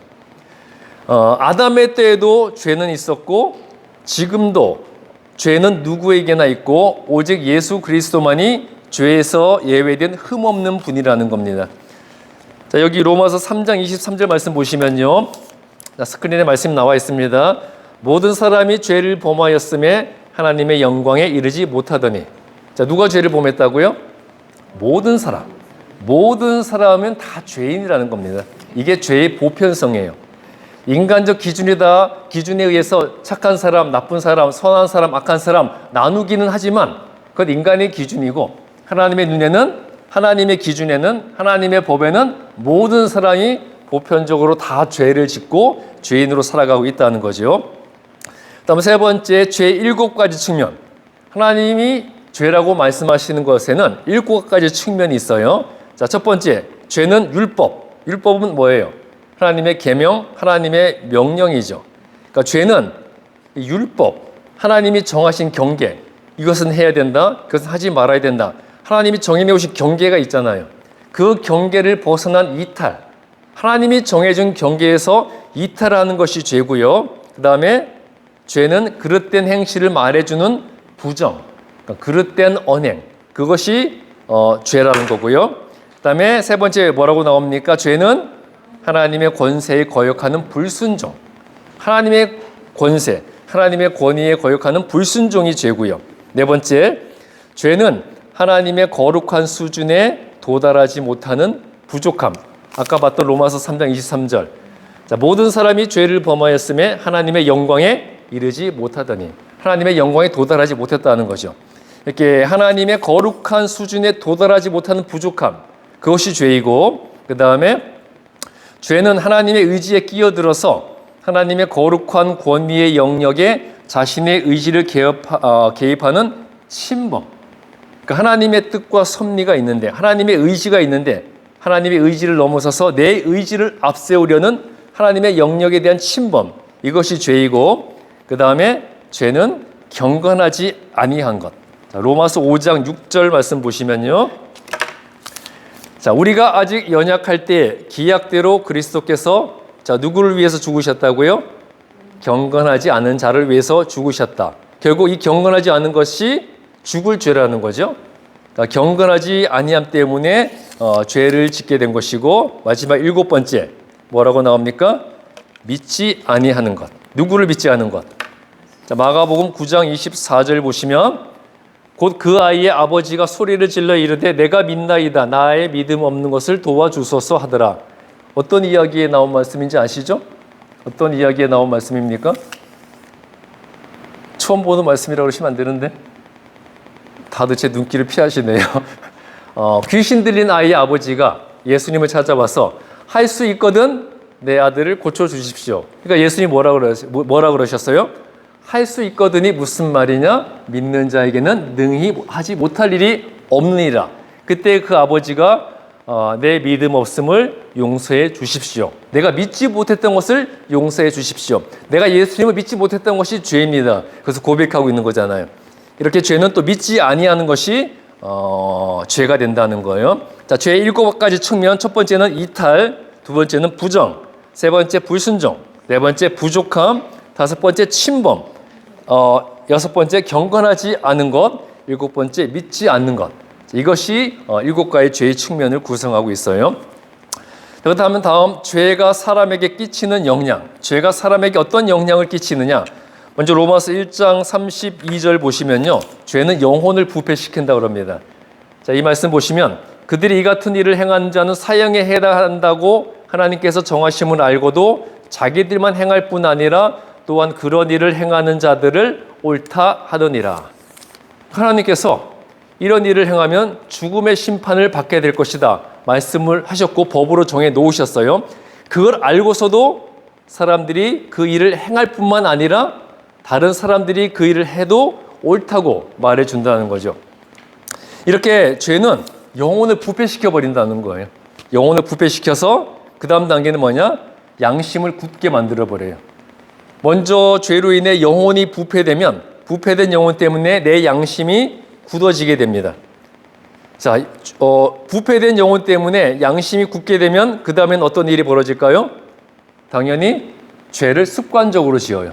아담의 때에도 죄는 있었고 지금도 죄는 누구에게나 있고 오직 예수 그리스도만이 죄에서 예외된 흠없는 분이라는 겁니다. 자, 여기 로마서 3장 23절 말씀 보시면요. 자, 스크린에 말씀 나와 있습니다. 모든 사람이 죄를 범하였음에 하나님의 영광에 이르지 못하더니. 자, 누가 죄를 범했다고요? 모든 사람. 모든 사람은 다 죄인이라는 겁니다. 이게 죄의 보편성이에요. 인간적 기준에 의해서 착한 사람, 나쁜 사람, 선한 사람, 악한 사람 나누기는 하지만 그건 인간의 기준이고, 하나님의 눈에는, 하나님의 기준에는, 하나님의 법에는 모든 사람이 보편적으로 다 죄를 짓고 죄인으로 살아가고 있다는 거죠. 다음 세 번째, 죄의 7가지 측면. 하나님이 죄라고 말씀하시는 것에는 7가지 측면이 있어요. 자, 첫 번째, 죄는 율법. 율법은 뭐예요? 하나님의 계명, 하나님의 명령이죠. 그러니까 죄는 율법, 하나님이 정하신 경계, 이것은 해야 된다, 그것은 하지 말아야 된다. 하나님이 정해놓으신 경계가 있잖아요. 그 경계를 벗어난 이탈, 하나님이 정해준 경계에서 이탈하는 것이 죄고요. 그 다음에 죄는 그릇된 행실을 말해주는 부정, 그러니까 그릇된 언행, 그것이 죄라는 거고요. 그 다음에 세 번째 뭐라고 나옵니까? 죄는 하나님의 권세에 거역하는 불순종. 하나님의 권세, 하나님의 권위에 거역하는 불순종이 죄고요. 네 번째, 죄는 하나님의 거룩한 수준에 도달하지 못하는 부족함. 아까 봤던 로마서 3장 23절. 자, 모든 사람이 죄를 범하였음에 하나님의 영광에 이르지 못하더니, 하나님의 영광에 도달하지 못했다는 거죠. 이렇게 하나님의 거룩한 수준에 도달하지 못하는 부족함, 그것이 죄이고, 그 다음에 죄는 하나님의 의지에 끼어들어서 하나님의 거룩한 권위의 영역에 자신의 의지를 개입하는 침범. 그러니까 하나님의 뜻과 섭리가 있는데, 하나님의 의지가 있는데, 하나님의 의지를 넘어서서 내 의지를 앞세우려는 하나님의 영역에 대한 침범. 이것이 죄이고, 그 다음에 죄는 경건하지 아니한 것. 자, 로마서 5장 6절 말씀 보시면요. 자, 우리가 아직 연약할 때 기약대로 그리스도께서 누구를 위해서 죽으셨다고요? 경건하지 않은 자를 위해서 죽으셨다. 결국 이 경건하지 않은 것이 죽을 죄라는 거죠. 그러니까 경건하지 아니함 때문에 죄를 짓게 된 것이고, 마지막 7번째 뭐라고 나옵니까? 믿지 아니하는 것. 누구를 믿지 않은 것? 자, 마가복음 9장 24절 보시면 곧 그 아이의 아버지가 소리를 질러 이르되 내가 믿나이다. 나의 믿음 없는 것을 도와주소서 하더라. 어떤 이야기에 나온 말씀인지 아시죠? 어떤 이야기에 나온 말씀입니까? 처음 보는 말씀이라고 그러시면 안 되는데 다들 제 눈길을 피하시네요. 귀신 들린 아이의 아버지가 예수님을 찾아와서 할 수 있거든 내 아들을 고쳐주십시오. 그러니까 예수님이 뭐라 그러셨어요? 할 수 있거든이 무슨 말이냐? 믿는 자에게는 능히 하지 못할 일이 없느니라. 그때 그 아버지가 내 믿음 없음을 용서해 주십시오. 내가 믿지 못했던 것을 용서해 주십시오. 내가 예수님을 믿지 못했던 것이 죄입니다. 그래서 고백하고 있는 거잖아요. 이렇게 죄는 또 믿지 아니하는 것이 죄가 된다는 거예요. 자, 죄의 7가지 측면. 첫 번째는 이탈, 두 번째는 부정, 세 번째 불순종, 네 번째 부족함, 다섯 번째 침범, 여섯 번째 경건하지 않은 것, 일곱 번째 믿지 않는 것. 이것이 7가지 죄의 측면을 구성하고 있어요. 그렇다면 다음, 죄가 사람에게 끼치는 영향. 죄가 사람에게 어떤 영향을 끼치느냐? 먼저 로마서 1장 32절 보시면요. 죄는 영혼을 부패시킨다고 합니다. 자, 이 말씀 보시면 그들이 이 같은 일을 행하는 자는 사형에 해당한다고 하나님께서 정하심을 알고도 자기들만 행할 뿐 아니라 또한 그런 일을 행하는 자들을 옳다 하더니라. 하나님께서 이런 일을 행하면 죽음의 심판을 받게 될 것이다 말씀을 하셨고 법으로 정해 놓으셨어요. 그걸 알고서도 사람들이 그 일을 행할 뿐만 아니라 다른 사람들이 그 일을 해도 옳다고 말해준다는 거죠. 이렇게 죄는 영혼을 부패시켜 버린다는 거예요. 영혼을 부패시켜서 그 다음 단계는 뭐냐? 양심을 굳게 만들어 버려요. 먼저 죄로 인해 영혼이 부패되면 부패된 영혼 때문에 내 양심이 굳어지게 됩니다. 자, 부패된 영혼 때문에 양심이 굳게 되면 그 다음엔 어떤 일이 벌어질까요? 당연히 죄를 습관적으로 지어요.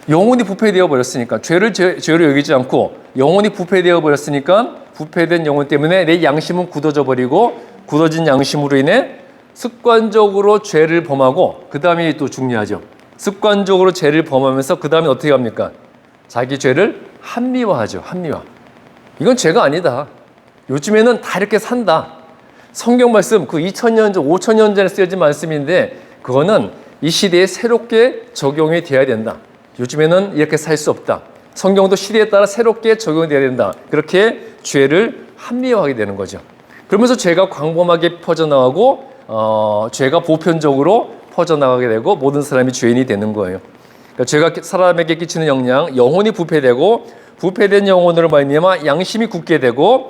영혼이 부패되어 버렸으니까 죄를 죄로 여기지 않고 영혼이 부패되어 버렸으니까 부패된 영혼 때문에 내 양심은 굳어져 버리고 굳어진 양심으로 인해 습관적으로 죄를 범하고 그 다음이 또 중요하죠. 습관적으로 죄를 범하면서 그 다음에 어떻게 합니까? 자기 죄를 합리화하죠. 합리화. 이건 죄가 아니다. 요즘에는 다 이렇게 산다. 성경 말씀 그 2000년 전, 5000년 전에 쓰여진 말씀인데 그거는 이 시대에 새롭게 적용이 돼야 된다. 요즘에는 이렇게 살 수 없다. 성경도 시대에 따라 새롭게 적용이 돼야 된다. 그렇게 죄를 합리화하게 되는 거죠. 그러면서 죄가 광범하게 퍼져나가고 죄가 보편적으로 퍼져나가게 되고 모든 사람이 죄인이 되는 거예요. 그러니까 죄가 사람에게 끼치는 영향, 영혼이 부패되고 부패된 영혼으로 말미암아 양심이 굳게 되고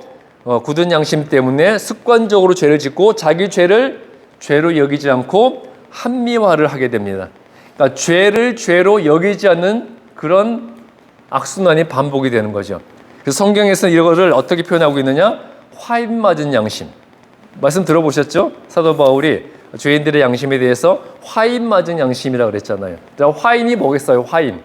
굳은 양심 때문에 습관적으로 죄를 짓고 자기 죄를 죄로 여기지 않고 합리화를 하게 됩니다. 그러니까 죄를 죄로 여기지 않는 그런 악순환이 반복이 되는 거죠. 그래서 성경에서는 이거를 어떻게 표현하고 있느냐? 화인 맞은 양심. 말씀 들어보셨죠? 사도 바울이 죄인들의 양심에 대해서 화인 맞은 양심이라고 그랬잖아요. 화인이 뭐겠어요? 화인.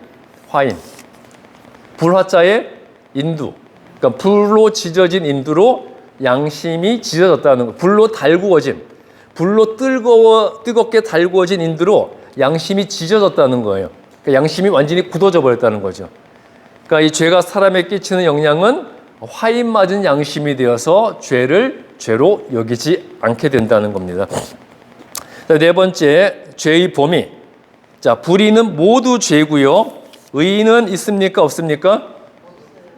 불화자의 인두. 그러니까 불로 지져진 인두로 양심이 지져졌다는 거. 불로 달구어진. 불로 뜨겁게 달구어진 인두로 양심이 찢어졌다는 거예요. 그러니까 양심이 완전히 굳어져 버렸다는 거죠. 그러니까 이 죄가 사람에 끼치는 영향은 화인 맞은 양심이 되어서 죄를 죄로 여기지 않게 된다는 겁니다. 자, 네 번째, 죄의 범위. 자, 불의는 모두 죄고요. 의인은 있습니까? 없습니까?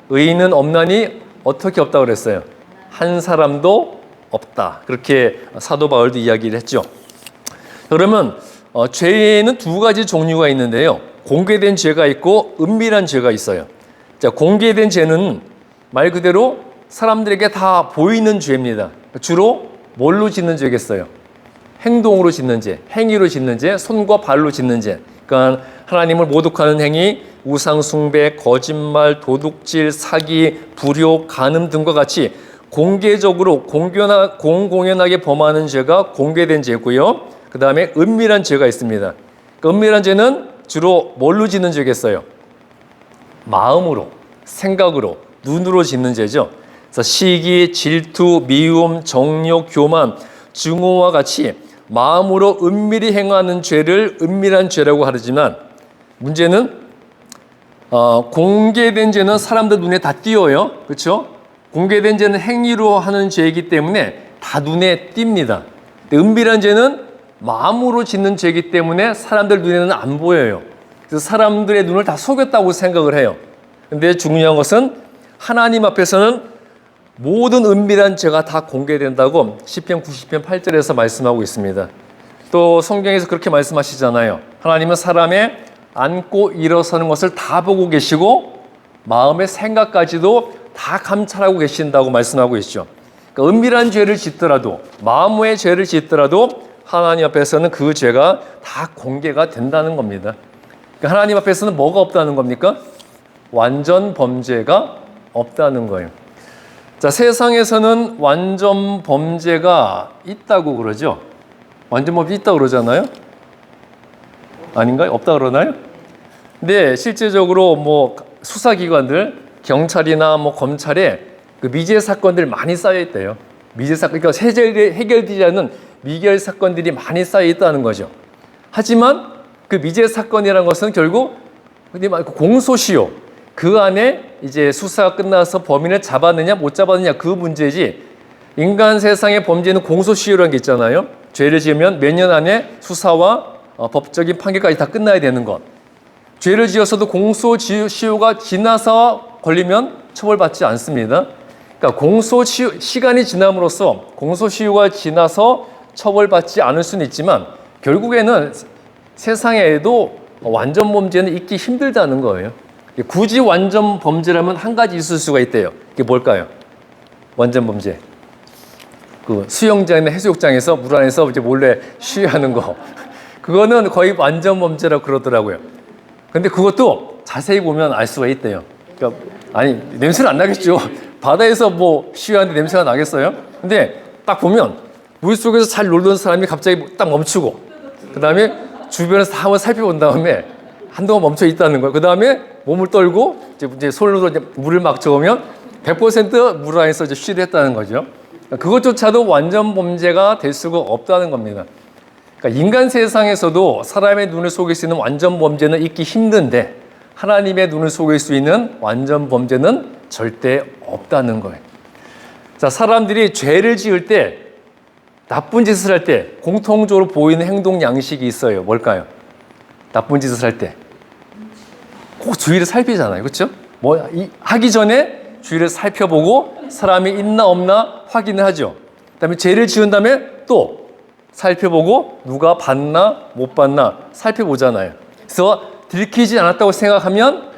의인은 없나니 어떻게 없다고 그랬어요? 한 사람도 없다. 그렇게 사도 바울도 이야기를 했죠. 그러면 죄에는 두 가지 종류가 있는데요. 공개된 죄가 있고 은밀한 죄가 있어요. 자, 공개된 죄는 말 그대로 사람들에게 다 보이는 죄입니다. 주로 뭘로 짓는 죄겠어요? 행동으로 짓는 죄, 행위로 짓는 죄, 손과 발로 짓는 죄. 그러니까 하나님을 모독하는 행위, 우상 숭배, 거짓말, 도둑질, 사기, 불효, 간음 등과 같이 공개적으로 공공연하게 범하는 죄가 공개된 죄고요. 그 다음에 은밀한 죄가 있습니다. 그 은밀한 죄는 주로 뭘로 짓는 죄겠어요? 마음으로, 생각으로, 눈으로 짓는 죄죠. 그래서 시기, 질투, 미움, 정욕, 교만, 증오와 같이 마음으로 은밀히 행하는 죄를 은밀한 죄라고 하지만 문제는 공개된 죄는 사람들 눈에 다 띄어요. 그렇죠? 공개된 죄는 행위로 하는 죄이기 때문에 다 눈에 띕니다. 은밀한 죄는 마음으로 짓는 죄이기 때문에 사람들 눈에는 안 보여요. 그래서 사람들의 눈을 다 속였다고 생각을 해요. 근데 중요한 것은 하나님 앞에서는 모든 은밀한 죄가 다 공개된다고 시편 90편 8절에서 말씀하고 있습니다. 또 성경에서 그렇게 말씀하시잖아요. 하나님은 사람의 앉고 일어서는 것을 다 보고 계시고 마음의 생각까지도 다 감찰하고 계신다고 말씀하고 있죠. 그러니까 은밀한 죄를 짓더라도 마음의 죄를 짓더라도 하나님 앞에서는 그 죄가 다 공개가 된다는 겁니다. 그러니까 하나님 앞에서는 뭐가 없다는 겁니까? 완전 범죄가 없다는 거예요. 자, 세상에서는 완전 범죄가 있다고 그러죠. 완전 범죄 있다고 그러잖아요. 아닌가요? 없다 그러나요? 근데 실제적으로 뭐 수사기관들, 경찰이나 뭐 검찰에 그 미제 사건들 많이 쌓여 있대요. 미제 사건, 그러니까 해결되지 않는 미결 사건들이 많이 쌓여 있다는 거죠. 하지만 그 미제 사건이라는 것은 결국 공소시효, 그 안에 이제 수사가 끝나서 범인을 잡았느냐 못 잡았느냐 그 문제지, 인간 세상의 범죄는 공소시효라는 게 있잖아요. 죄를 지으면 몇 년 안에 수사와 법적인 판결까지 다 끝나야 되는 것. 죄를 지어서도 공소시효가 지나서 걸리면 처벌받지 않습니다. 그러니까 시간이 지남으로써 공소시효가 지나서 처벌받지 않을 수는 있지만 결국에는 세상에도 완전 범죄는 있기 힘들다는 거예요. 굳이 완전 범죄라면 한 가지 있을 수가 있대요. 그게 뭘까요? 완전 범죄. 그 수영장이나 해수욕장에서 물 안에서 이제 몰래 쉬하는 거. 그거는 거의 완전 범죄라고 그러더라고요. 근데 그것도 자세히 보면 알 수가 있대요. 그러니까 아니, 냄새는 안 나겠죠. 바다에서 뭐 쉬하는데 냄새가 나겠어요? 근데 딱 보면 물속에서 잘 놀던 사람이 갑자기 딱 멈추고, 그 다음에 주변에서 다 한번 살펴본 다음에 한동안 멈춰 있다는 거예요. 그 다음에 몸을 떨고 이제 손으로 이제 물을 막 저으면 100% 물 안에서 이제 쉬를 했다는 거죠. 그것조차도 완전 범죄가 될 수가 없다는 겁니다. 그러니까 인간 세상에서도 사람의 눈을 속일 수 있는 완전 범죄는 있기 힘든데 하나님의 눈을 속일 수 있는 완전 범죄는 절대 없다는 거예요. 자, 사람들이 죄를 지을 때, 나쁜 짓을 할 때 공통적으로 보이는 행동 양식이 있어요. 뭘까요? 나쁜 짓을 할 때 꼭 주위를 살피잖아요. 그렇죠? 하기 전에 주위를 살펴보고 사람이 있나 없나 확인을 하죠. 그다음에 죄를 지은 다음에 또 살펴보고 누가 봤나 못 봤나 살펴보잖아요. 그래서 들키지 않았다고 생각하면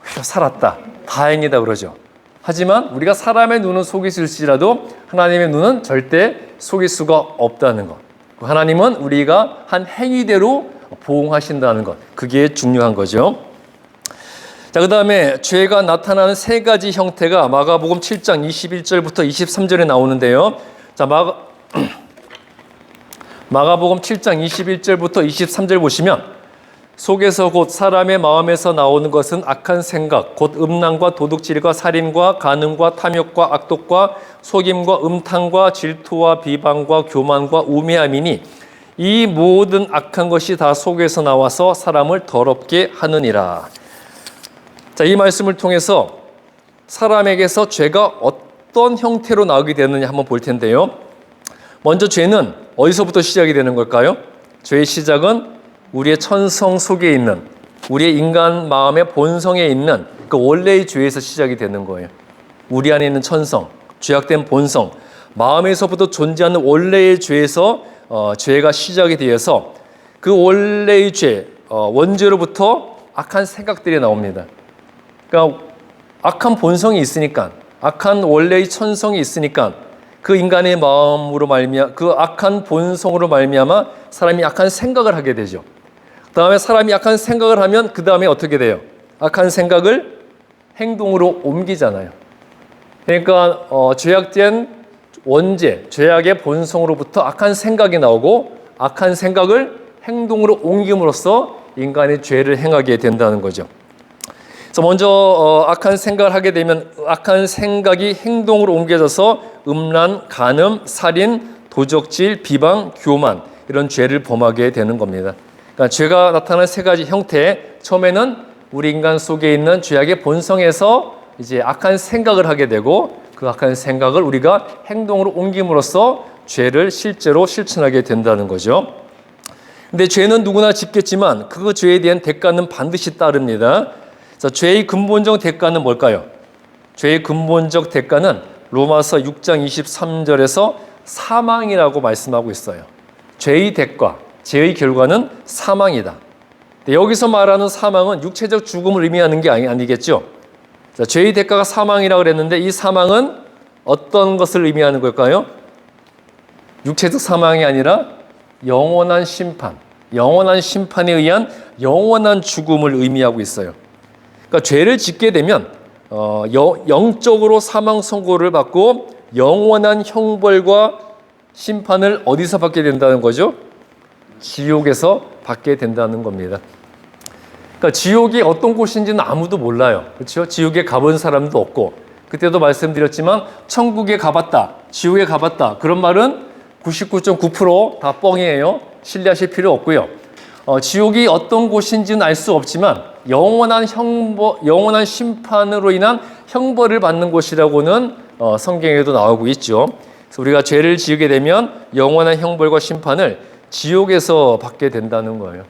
살았다, 다행이다 그러죠. 하지만 우리가 사람의 눈은 속일지라도 하나님의 눈은 절대 속일 수가 없다는 것. 하나님은 우리가 한 행위대로 보응하신다는 것. 그게 중요한 거죠. 자, 그 다음에 죄가 나타나는 세 가지 형태가 마가복음 7장 21절부터 23절에 나오는데요. 자, 마가복음 7장 21절부터 23절 보시면 속에서 곧 사람의 마음에서 나오는 것은 악한 생각, 곧 음란과 도둑질과 살인과 간음과 탐욕과 악독과 속임과 음탕과 질투와 비방과 교만과 우매함이니 이 모든 악한 것이 다 속에서 나와서 사람을 더럽게 하느니라. 자, 이 말씀을 통해서 사람에게서 죄가 어떤 형태로 나오게 되느냐 한번 볼 텐데요. 먼저 죄는 어디서부터 시작이 되는 걸까요? 죄의 시작은 우리의 천성 속에 있는, 우리의 인간 마음의 본성에 있는 그 원래의 죄에서 시작이 되는 거예요. 우리 안에 있는 천성, 죄악된 본성, 마음에서부터 존재하는 원래의 죄에서 죄가 시작이 되어서 그 원래의 죄, 원죄로부터 악한 생각들이 나옵니다. 그러니까 악한 본성이 있으니까, 악한 원래의 천성이 있으니까 그 인간의 마음으로 말미암아, 그 악한 본성으로 말미암아 사람이 악한 생각을 하게 되죠. 그 다음에 사람이 악한 생각을 하면 그 다음에 어떻게 돼요? 악한 생각을 행동으로 옮기잖아요. 그러니까 죄악된 원죄, 죄악의 본성으로부터 악한 생각이 나오고 악한 생각을 행동으로 옮김으로써 인간의 죄를 행하게 된다는 거죠. 그래서 먼저 악한 생각을 하게 되면 악한 생각이 행동으로 옮겨져서 음란, 간음, 살인, 도적질, 비방, 교만 이런 죄를 범하게 되는 겁니다. 그러니까 죄가 나타나는 세 가지 형태. 처음에는 우리 인간 속에 있는 죄악의 본성에서 이제 악한 생각을 하게 되고 그 악한 생각을 우리가 행동으로 옮김으로써 죄를 실제로 실천하게 된다는 거죠. 근데 죄는 누구나 짓겠지만 그 죄에 대한 대가는 반드시 따릅니다. 그래서 죄의 근본적 대가는 뭘까요? 죄의 근본적 대가는 로마서 6장 23절에서 사망이라고 말씀하고 있어요. 죄의 대가, 죄의 결과는 사망이다. 여기서 말하는 사망은 육체적 죽음을 의미하는 게 아니겠죠? 자, 죄의 대가가 사망이라고 그랬는데 이 사망은 어떤 것을 의미하는 걸까요? 육체적 사망이 아니라 영원한 심판, 영원한 심판에 의한 영원한 죽음을 의미하고 있어요. 그러니까 죄를 짓게 되면 영적으로 사망 선고를 받고 영원한 형벌과 심판을 어디서 받게 된다는 거죠? 지옥에서 받게 된다는 겁니다. 그러니까 지옥이 어떤 곳인지는 아무도 몰라요. 그렇죠? 지옥에 가본 사람도 없고, 그때도 말씀드렸지만 천국에 가봤다, 지옥에 가봤다 그런 말은 99.9% 다 뻥이에요. 신뢰하실 필요 없고요. 지옥이 어떤 곳인지는 알 수 없지만 영원한 심판으로 인한 형벌을 받는 곳이라고는 성경에도 나오고 있죠. 그래서 우리가 죄를 지으게 되면 영원한 형벌과 심판을 지옥에서 받게 된다는 거예요.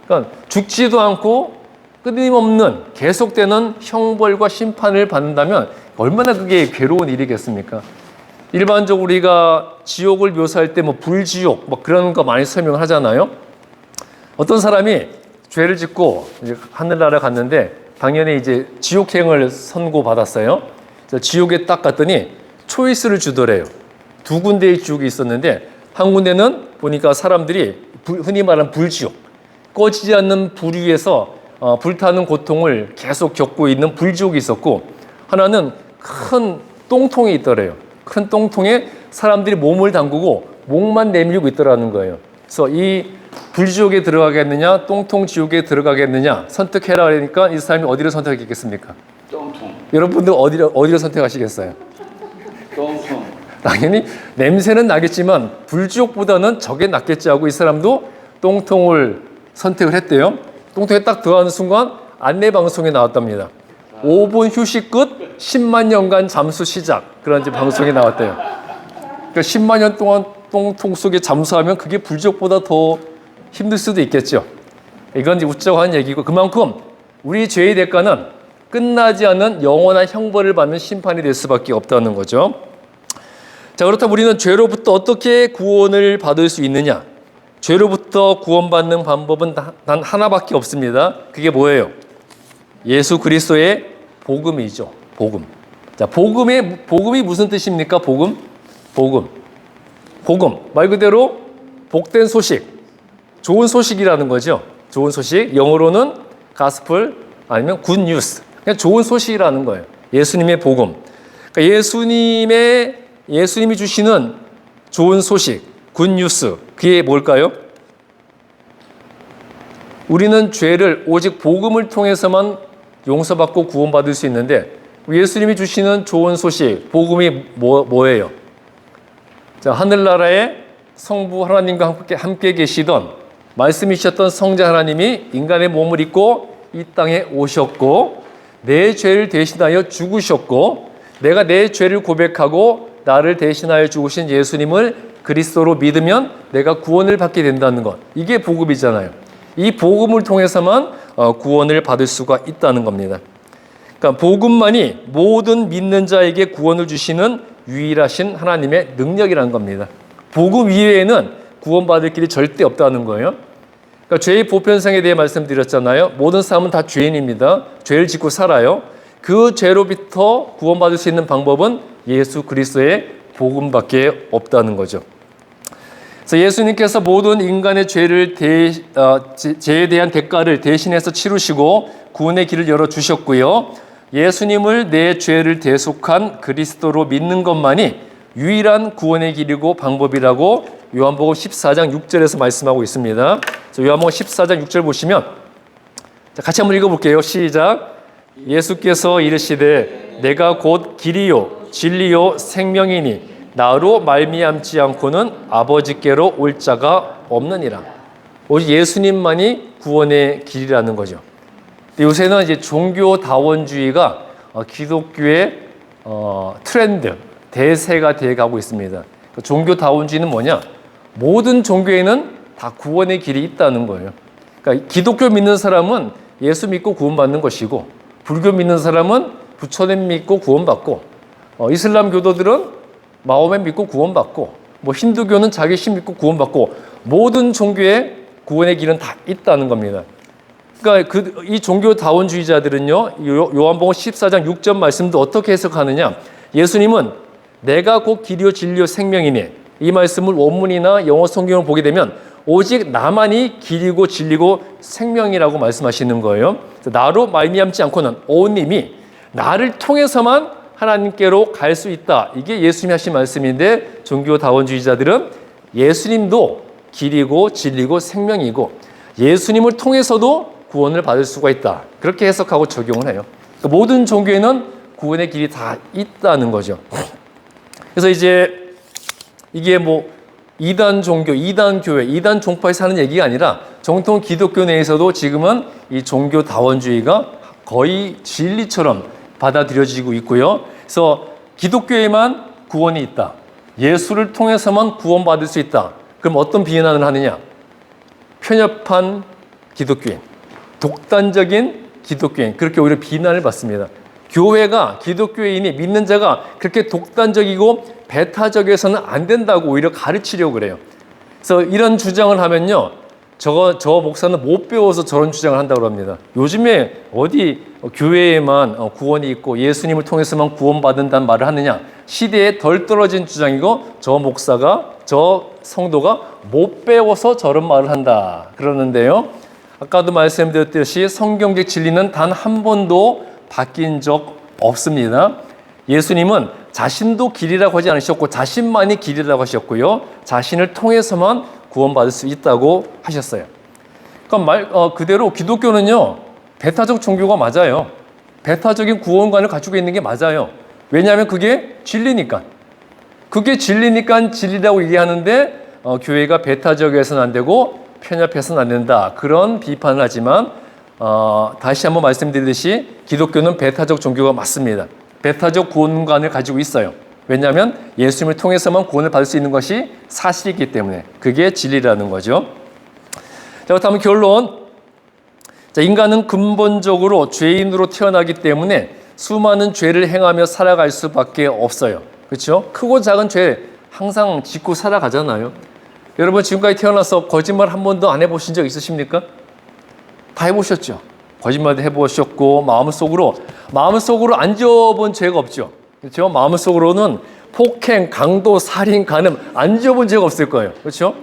그러니까 죽지도 않고 끊임없는 계속되는 형벌과 심판을 받는다면 얼마나 그게 괴로운 일이겠습니까? 일반적으로 우리가 지옥을 묘사할 때 뭐 불지옥 뭐 그런 거 많이 설명을 하잖아요. 어떤 사람이 죄를 짓고 이제 하늘나라 갔는데 당연히 이제 지옥행을 선고받았어요. 그래서 지옥에 딱 갔더니 초이스를 주더래요. 두 군데의 지옥이 있었는데 한 군데는 보니까 사람들이 흔히 말하는 불지옥, 꺼지지 않는 불 위에서 불타는 고통을 계속 겪고 있는 불지옥이 있었고, 하나는 큰 똥통이 있더래요. 큰 똥통에 사람들이 몸을 담그고 목만 내밀고 있더라는 거예요. 그래서 이 불지옥에 들어가겠느냐, 똥통 지옥에 들어가겠느냐 선택해라 그러니까 이 사람이 어디를 선택했겠습니까? 똥통. 여러분들 어디를 선택하시겠어요? 똥통. 당연히 냄새는 나겠지만 불지옥보다는 저게 낫겠지 하고 이 사람도 똥통을 선택을 했대요. 똥통에 딱 들어가는 순간 안내 방송에 나왔답니다. 5분 휴식 끝 10만 년간 잠수 시작, 그런 이제 방송에 나왔대요. 그러니까 10만 년 동안 똥통 속에 잠수하면 그게 불지옥보다 더 힘들 수도 있겠죠. 이건 이제 웃자고 하는 얘기고, 그만큼 우리 죄의 대가는 끝나지 않는 영원한 형벌을 받는 심판이 될 수밖에 없다는 거죠. 자, 그렇다면 우리는 죄로부터 어떻게 구원을 받을 수 있느냐? 죄로부터 구원받는 방법은 단 하나밖에 없습니다. 그게 뭐예요? 예수 그리스도의 복음이죠. 복음. 자, 복음이 무슨 뜻입니까? 복음. 말 그대로 복된 소식, 좋은 소식이라는 거죠. 좋은 소식. 영어로는 가스플 아니면 굿 뉴스. 그냥 좋은 소식이라는 거예요. 예수님의 복음. 그러니까 예수님이 주시는 좋은 소식, 굿 뉴스. 그게 뭘까요? 우리는 죄를 오직 복음을 통해서만 용서받고 구원받을 수 있는데 예수님이 주시는 좋은 소식, 복음이 뭐예요? 자, 하늘나라에 성부 하나님과 함께 계시던 말씀이셨던 성자 하나님이 인간의 몸을 입고 이 땅에 오셨고 내 죄를 대신하여 죽으셨고 내가 내 죄를 고백하고 나를 대신하여 죽으신 예수님을 그리스도로 믿으면 내가 구원을 받게 된다는 것. 이게 복음이잖아요. 이 복음을 통해서만 구원을 받을 수가 있다는 겁니다. 그러니까 복음만이 모든 믿는 자에게 구원을 주시는 유일하신 하나님의 능력이라는 겁니다. 복음 이외에는 구원받을 길이 절대 없다는 거예요. 그러니까 죄의 보편성에 대해 말씀드렸잖아요. 모든 사람은 다 죄인입니다. 죄를 짓고 살아요. 그 죄로부터 구원받을 수 있는 방법은 예수 그리스도의 복음밖에 없다는 거죠. 그래서 예수님께서 모든 인간의 죄에 대한 대가를 대신해서 치르시고 구원의 길을 열어주셨고요. 예수님을 내 죄를 대속한 그리스도로 믿는 것만이 유일한 구원의 길이고 방법이라고 요한복음 14장 6절에서 말씀하고 있습니다. 요한복음 14장 6절 보시면 같이 한번 읽어볼게요. 시작. 예수께서 이르시되 내가 곧 길이요 진리요 생명이니 나로 말미암지 않고는 아버지께로 올 자가 없느니라. 오직 예수님만이 구원의 길이라는 거죠. 요새는 이제 종교다원주의가 기독교의 트렌드, 대세가 되어가고 있습니다. 종교다원주의는 뭐냐? 모든 종교에는 다 구원의 길이 있다는 거예요. 그러니까 기독교 믿는 사람은 예수 믿고 구원받는 것이고 불교 믿는 사람은 부처님 믿고 구원받고 이슬람 교도들은 마호멧 믿고 구원받고 뭐 힌두교는 자기 신 믿고 구원받고 모든 종교에 구원의 길은 다 있다는 겁니다. 그러니까 이 종교다원주의자들은요, 요한복음 14장 6절 말씀도 어떻게 해석하느냐? 예수님은 내가 곧 길이요 진리요 생명이니 이 말씀을 원문이나 영어 성경을 보게 되면 오직 나만이 길이고 진리고 생명이라고 말씀하시는 거예요. 나로 말미암지 않고는 오님이 나를 통해서만 하나님께로 갈 수 있다. 이게 예수님이 하신 말씀인데 종교다원주의자들은 예수님도 길이고 진리고 생명이고 예수님을 통해서도 구원을 받을 수가 있다. 그렇게 해석하고 적용을 해요. 그러니까 모든 종교에는 구원의 길이 다 있다는 거죠. 그래서 이제 이게 뭐 이단 종교, 이단 교회, 이단 종파에서 하는 얘기가 아니라 정통 기독교 내에서도 지금은 이 종교다원주의가 거의 진리처럼 받아들여지고 있고요. 그래서 기독교에만 구원이 있다. 예수를 통해서만 구원받을 수 있다. 그럼 어떤 비난을 하느냐? 편협한 기독교인, 독단적인 기독교인, 그렇게 오히려 비난을 받습니다. 교회가, 기독교인이, 믿는 자가 그렇게 독단적이고 배타적이어서는 안 된다고 오히려 가르치려고 그래요. 그래서 이런 주장을 하면요, 저 목사는 못 배워서 저런 주장을 한다고 합니다. 요즘에 어디 교회에만 구원이 있고 예수님을 통해서만 구원받는다는 말을 하느냐? 시대에 덜 떨어진 주장이고 저 목사가, 저 성도가 못 배워서 저런 말을 한다 그러는데요. 아까도 말씀드렸듯이 성경적 진리는 단 한 번도 바뀐 적 없습니다. 예수님은 자신도 길이라고 하지 않으셨고 자신만이 길이라고 하셨고요. 자신을 통해서만 구원받을 수 있다고 하셨어요. 그러니까 그대로 기독교는요, 배타적 종교가 맞아요. 배타적인 구원관을 가지고 있는 게 맞아요. 왜냐하면 그게 진리니까. 그게 진리니까 진리라고 얘기하는데 교회가 배타적이어서는 안 되고 편협해서는 안 된다. 그런 비판을 하지만 다시 한번 말씀드리듯이 기독교는 배타적 종교가 맞습니다. 배타적 구원관을 가지고 있어요. 왜냐하면 예수님을 통해서만 구원을 받을 수 있는 것이 사실이기 때문에 그게 진리라는 거죠. 자, 그렇다면 결론. 자, 인간은 근본적으로 죄인으로 태어나기 때문에 수많은 죄를 행하며 살아갈 수밖에 없어요. 그렇죠? 크고 작은 죄 항상 짓고 살아가잖아요. 여러분 지금까지 태어나서 거짓말 한 번도 안 해보신 적 있으십니까? 다 해보셨죠? 거짓말도 해보셨고 마음속으로 안 지어본 죄가 없죠. 그렇죠? 마음속으로는 폭행, 강도, 살인, 간음 안 지어본 죄가 없을 거예요. 그렇죠?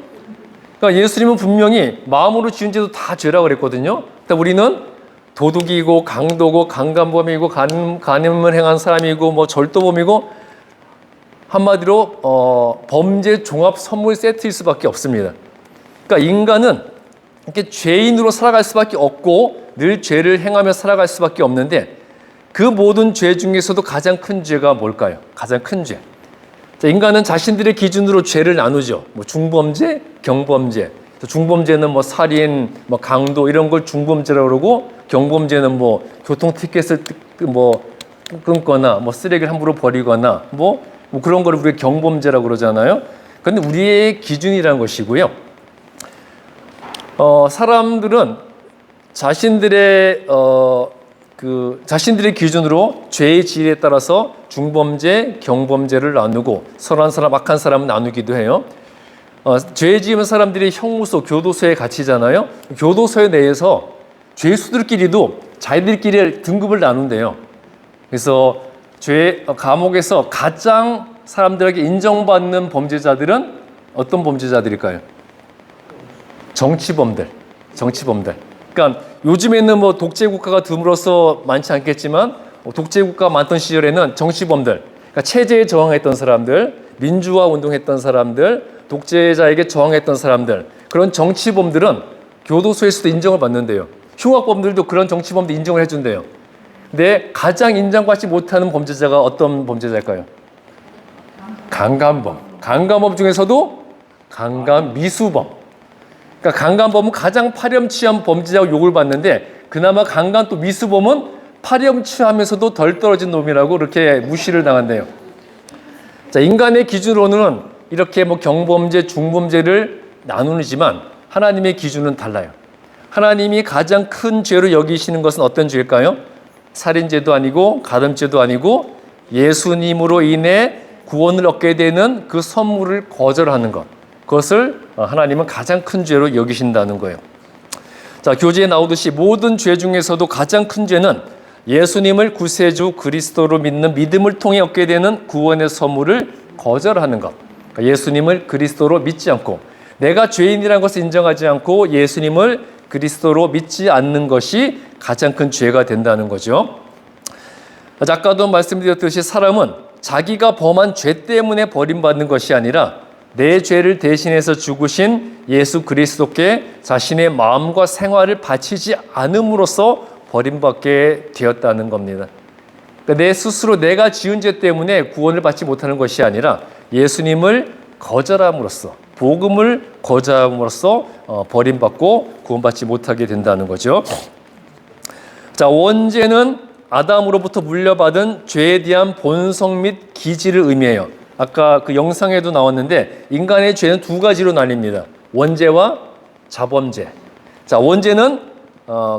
그러니까 예수님은 분명히 마음으로 지은 죄도 다 죄라고 그랬거든요. 근데 우리는 도둑이고 강도고 강간범이고 간음을 행한 사람이고 뭐 절도범이고 한마디로 범죄 종합 선물 세트일 수밖에 없습니다. 그러니까 인간은 이렇게 죄인으로 살아갈 수밖에 없고 늘 죄를 행하며 살아갈 수밖에 없는데 그 모든 죄 중에서도 가장 큰 죄가 뭘까요? 가장 큰 죄. 자, 인간은 자신들의 기준으로 죄를 나누죠. 뭐 중범죄, 경범죄. 중범죄는 뭐 살인, 뭐 강도 이런 걸 중범죄라고 그러고 경범죄는 뭐 교통 티켓을 끊거나 뭐 쓰레기를 함부로 버리거나 뭐 그런 걸 우리가 경범죄라고 그러잖아요. 그런데 우리의 기준이라는 것이고요. 사람들은 자신들의 자신들의 기준으로 죄의 질에 따라서 중범죄, 경범죄를 나누고 선한 사람, 악한 사람은 나누기도 해요. 죄 지은 사람들이 형무소, 교도소에 갇히잖아요. 교도소 내에서 죄수들끼리도 자기들끼리 등급을 나눈대요. 그래서 감옥에서 가장 사람들에게 인정받는 범죄자들은 어떤 범죄자들일까요? 정치범들. 그러니까 요즘에는 뭐 독재국가가 드물어서 많지 않겠지만 독재국가 많던 시절에는 정치범들, 그러니까 체제에 저항했던 사람들, 민주화 운동했던 사람들, 독재자에게 저항했던 사람들, 그런 정치범들은 교도소에서도 인정을 받는데요. 흉악범들도 그런 정치범들 인정을 해준대요. 근데 가장 인정받지 못하는 범죄자가 어떤 범죄자일까요? 강간범. 강간범 중에서도 강간미수범. 그러니까 강간범은 가장 파렴치한 범죄자고 욕을 받는데 그나마 강간 또 미수범은 파렴치하면서도 덜 떨어진 놈이라고 이렇게 무시를 당한대요. 자, 인간의 기준으로는 이렇게 뭐 경범죄, 중범죄를 나누지만 하나님의 기준은 달라요. 하나님이 가장 큰 죄로 여기시는 것은 어떤 죄일까요? 살인죄도 아니고 가늠죄도 아니고 예수님으로 인해 구원을 얻게 되는 그 선물을 거절하는 것. 그것을 하나님은 가장 큰 죄로 여기신다는 거예요. 자, 교재에 나오듯이 모든 죄 중에서도 가장 큰 죄는 예수님을 구세주 그리스도로 믿는 믿음을 통해 얻게 되는 구원의 선물을 거절하는 것. 그러니까 예수님을 그리스도로 믿지 않고 내가 죄인이라는 것을 인정하지 않고 예수님을 그리스도로 믿지 않는 것이 가장 큰 죄가 된다는 거죠. 아까도 말씀드렸듯이 사람은 자기가 범한 죄 때문에 버림받는 것이 아니라 내 죄를 대신해서 죽으신 예수 그리스도께 자신의 마음과 생활을 바치지 않음으로써 버림받게 되었다는 겁니다. 그러니까 내 스스로 내가 지은 죄 때문에 구원을 받지 못하는 것이 아니라 예수님을 거절함으로써 복음을 거절함으로써 버림받고 구원받지 못하게 된다는 거죠. 자, 원죄는 아담으로부터 물려받은 죄에 대한 본성 및 기질을 의미해요. 아까 그 영상에도 나왔는데 인간의 죄는 두 가지로 나뉩니다. 원죄와 자범죄. 자, 원죄는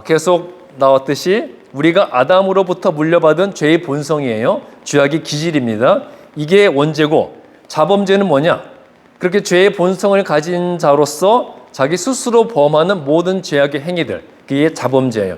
계속 나왔듯이 우리가 아담으로부터 물려받은 죄의 본성이에요. 죄악의 기질입니다. 이게 원죄고 자범죄는 뭐냐? 그렇게 죄의 본성을 가진 자로서 자기 스스로 범하는 모든 죄악의 행위들, 그게 자범죄예요.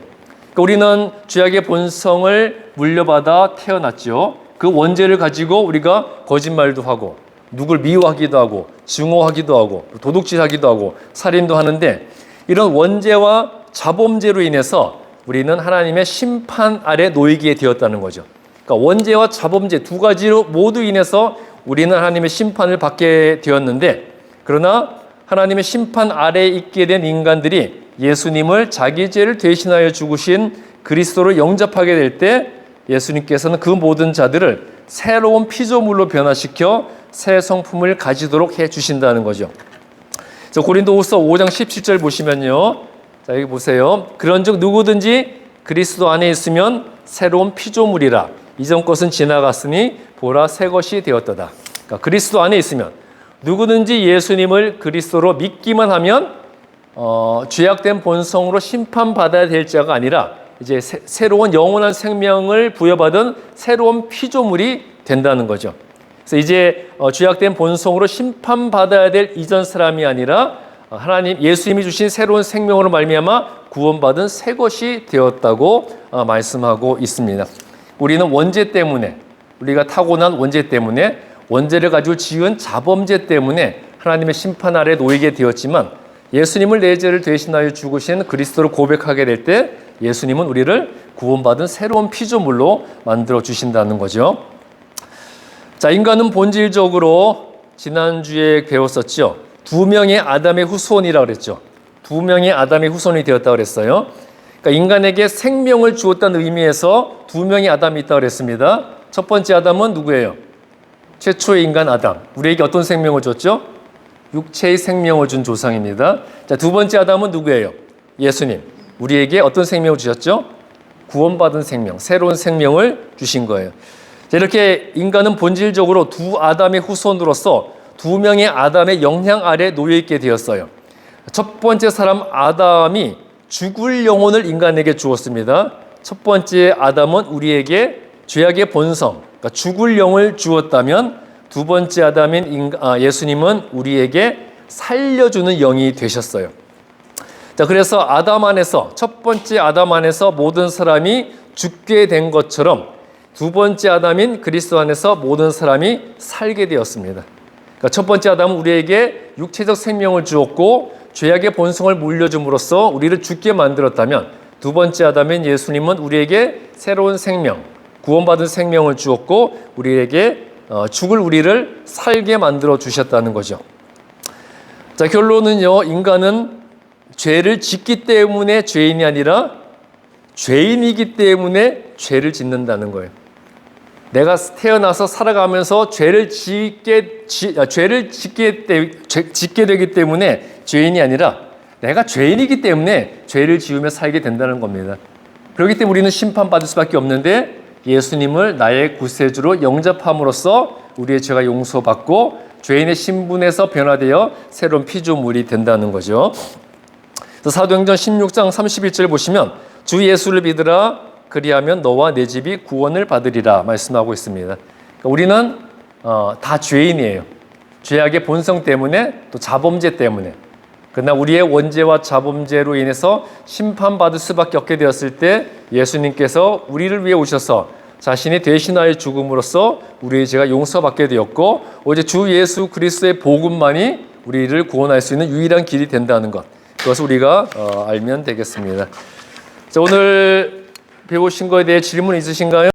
그러니까 우리는 죄악의 본성을 물려받아 태어났죠. 그 원죄를 가지고 우리가 거짓말도 하고 누굴 미워하기도 하고 증오하기도 하고 도둑질하기도 하고 살인도 하는데 이런 원죄와 자범죄로 인해서 우리는 하나님의 심판 아래 놓이게 되었다는 거죠. 그러니까 원죄와 자범죄 두 가지로 모두 인해서 우리는 하나님의 심판을 받게 되었는데 그러나 하나님의 심판 아래에 있게 된 인간들이 예수님을 자기 죄를 대신하여 죽으신 그리스도를 영접하게 될 때 예수님께서는 그 모든 자들을 새로운 피조물로 변화시켜 새 성품을 가지도록 해주신다는 거죠. 고린도후서 5장 17절 보시면요. 자, 여기 보세요. 그런즉 누구든지 그리스도 안에 있으면 새로운 피조물이라. 이전 것은 지나갔으니 보라 새 것이 되었도다. 그러니까 그리스도 안에 있으면 누구든지 예수님을 그리스도로 믿기만 하면 죄악된 본성으로 심판받아야 될 자가 아니라 이제 새로운 영원한 생명을 부여받은 새로운 피조물이 된다는 거죠. 그래서 이제 죄악된 본성으로 심판받아야 될 이전 사람이 아니라 하나님 예수님이 주신 새로운 생명으로 말미암아 구원받은 새 것이 되었다고 말씀하고 있습니다. 우리는 원죄 때문에 우리가 타고난 원죄 때문에 원죄를 가지고 지은 자범죄 때문에 하나님의 심판 아래 놓이게 되었지만 예수님을 내 죄를 대신하여 죽으신 그리스도를 고백하게 될 때 예수님은 우리를 구원받은 새로운 피조물로 만들어 주신다는 거죠. 자, 인간은 본질적으로 지난주에 배웠었죠. 두 명의 아담의 후손이라고 그랬죠. 두 명의 아담의 후손이 되었다고 그랬어요. 그러니까 인간에게 생명을 주었다는 의미에서 두 명의 아담이 있다고 그랬습니다. 첫 번째 아담은 누구예요? 최초의 인간 아담. 우리에게 어떤 생명을 줬죠? 육체의 생명을 준 조상입니다. 자, 두 번째 아담은 누구예요? 예수님. 우리에게 어떤 생명을 주셨죠? 구원받은 생명, 새로운 생명을 주신 거예요. 자, 이렇게 인간은 본질적으로 두 아담의 후손으로서 두 명의 아담의 영향 아래 놓여 있게 되었어요. 첫 번째 사람 아담이 죽을 영혼을 인간에게 주었습니다. 첫 번째 아담은 우리에게 죄악의 본성, 그러니까 죽을 영을 주었다면 두 번째 아담인 예수님은 우리에게 살려주는 영이 되셨어요. 자, 그래서 아담 안에서 첫 번째 아담 안에서 모든 사람이 죽게 된 것처럼 두 번째 아담인 그리스도 안에서 모든 사람이 살게 되었습니다. 그러니까 첫 번째 아담은 우리에게 육체적 생명을 주었고 죄악의 본성을 물려줌으로써 우리를 죽게 만들었다면 두 번째 아담인 예수님은 우리에게 새로운 생명, 구원받은 생명을 주었고 우리에게 죽을 우리를 살게 만들어 주셨다는 거죠. 자, 결론은요. 인간은 죄를 짓기 때문에 죄인이 아니라 죄인이기 때문에 죄를 짓는다는 거예요. 내가 태어나서 살아가면서 죄를 짓게 되기 때문에 죄인이 아니라 내가 죄인이기 때문에 죄를 지으며 살게 된다는 겁니다. 그렇기 때문에 우리는 심판받을 수밖에 없는데 예수님을 나의 구세주로 영접함으로써 우리의 죄가 용서받고 죄인의 신분에서 변화되어 새로운 피조물이 된다는 거죠. 사도행전 16장 31절 보시면 주 예수를 믿으라 그리하면 너와 내 집이 구원을 받으리라 말씀하고 있습니다. 그러니까 우리는 다 죄인이에요. 죄악의 본성 때문에 또 자범죄 때문에. 그러나 우리의 원죄와 자범죄로 인해서 심판받을 수밖에 없게 되었을 때 예수님께서 우리를 위해 오셔서 자신이 대신하여 죽음으로써 우리의 죄가 용서받게 되었고 오직 주 예수 그리스도의 복음만이 우리를 구원할 수 있는 유일한 길이 된다는 것. 그것을 우리가 알면 되겠습니다. 자, 오늘 배우신 것에 대해 질문 있으신가요?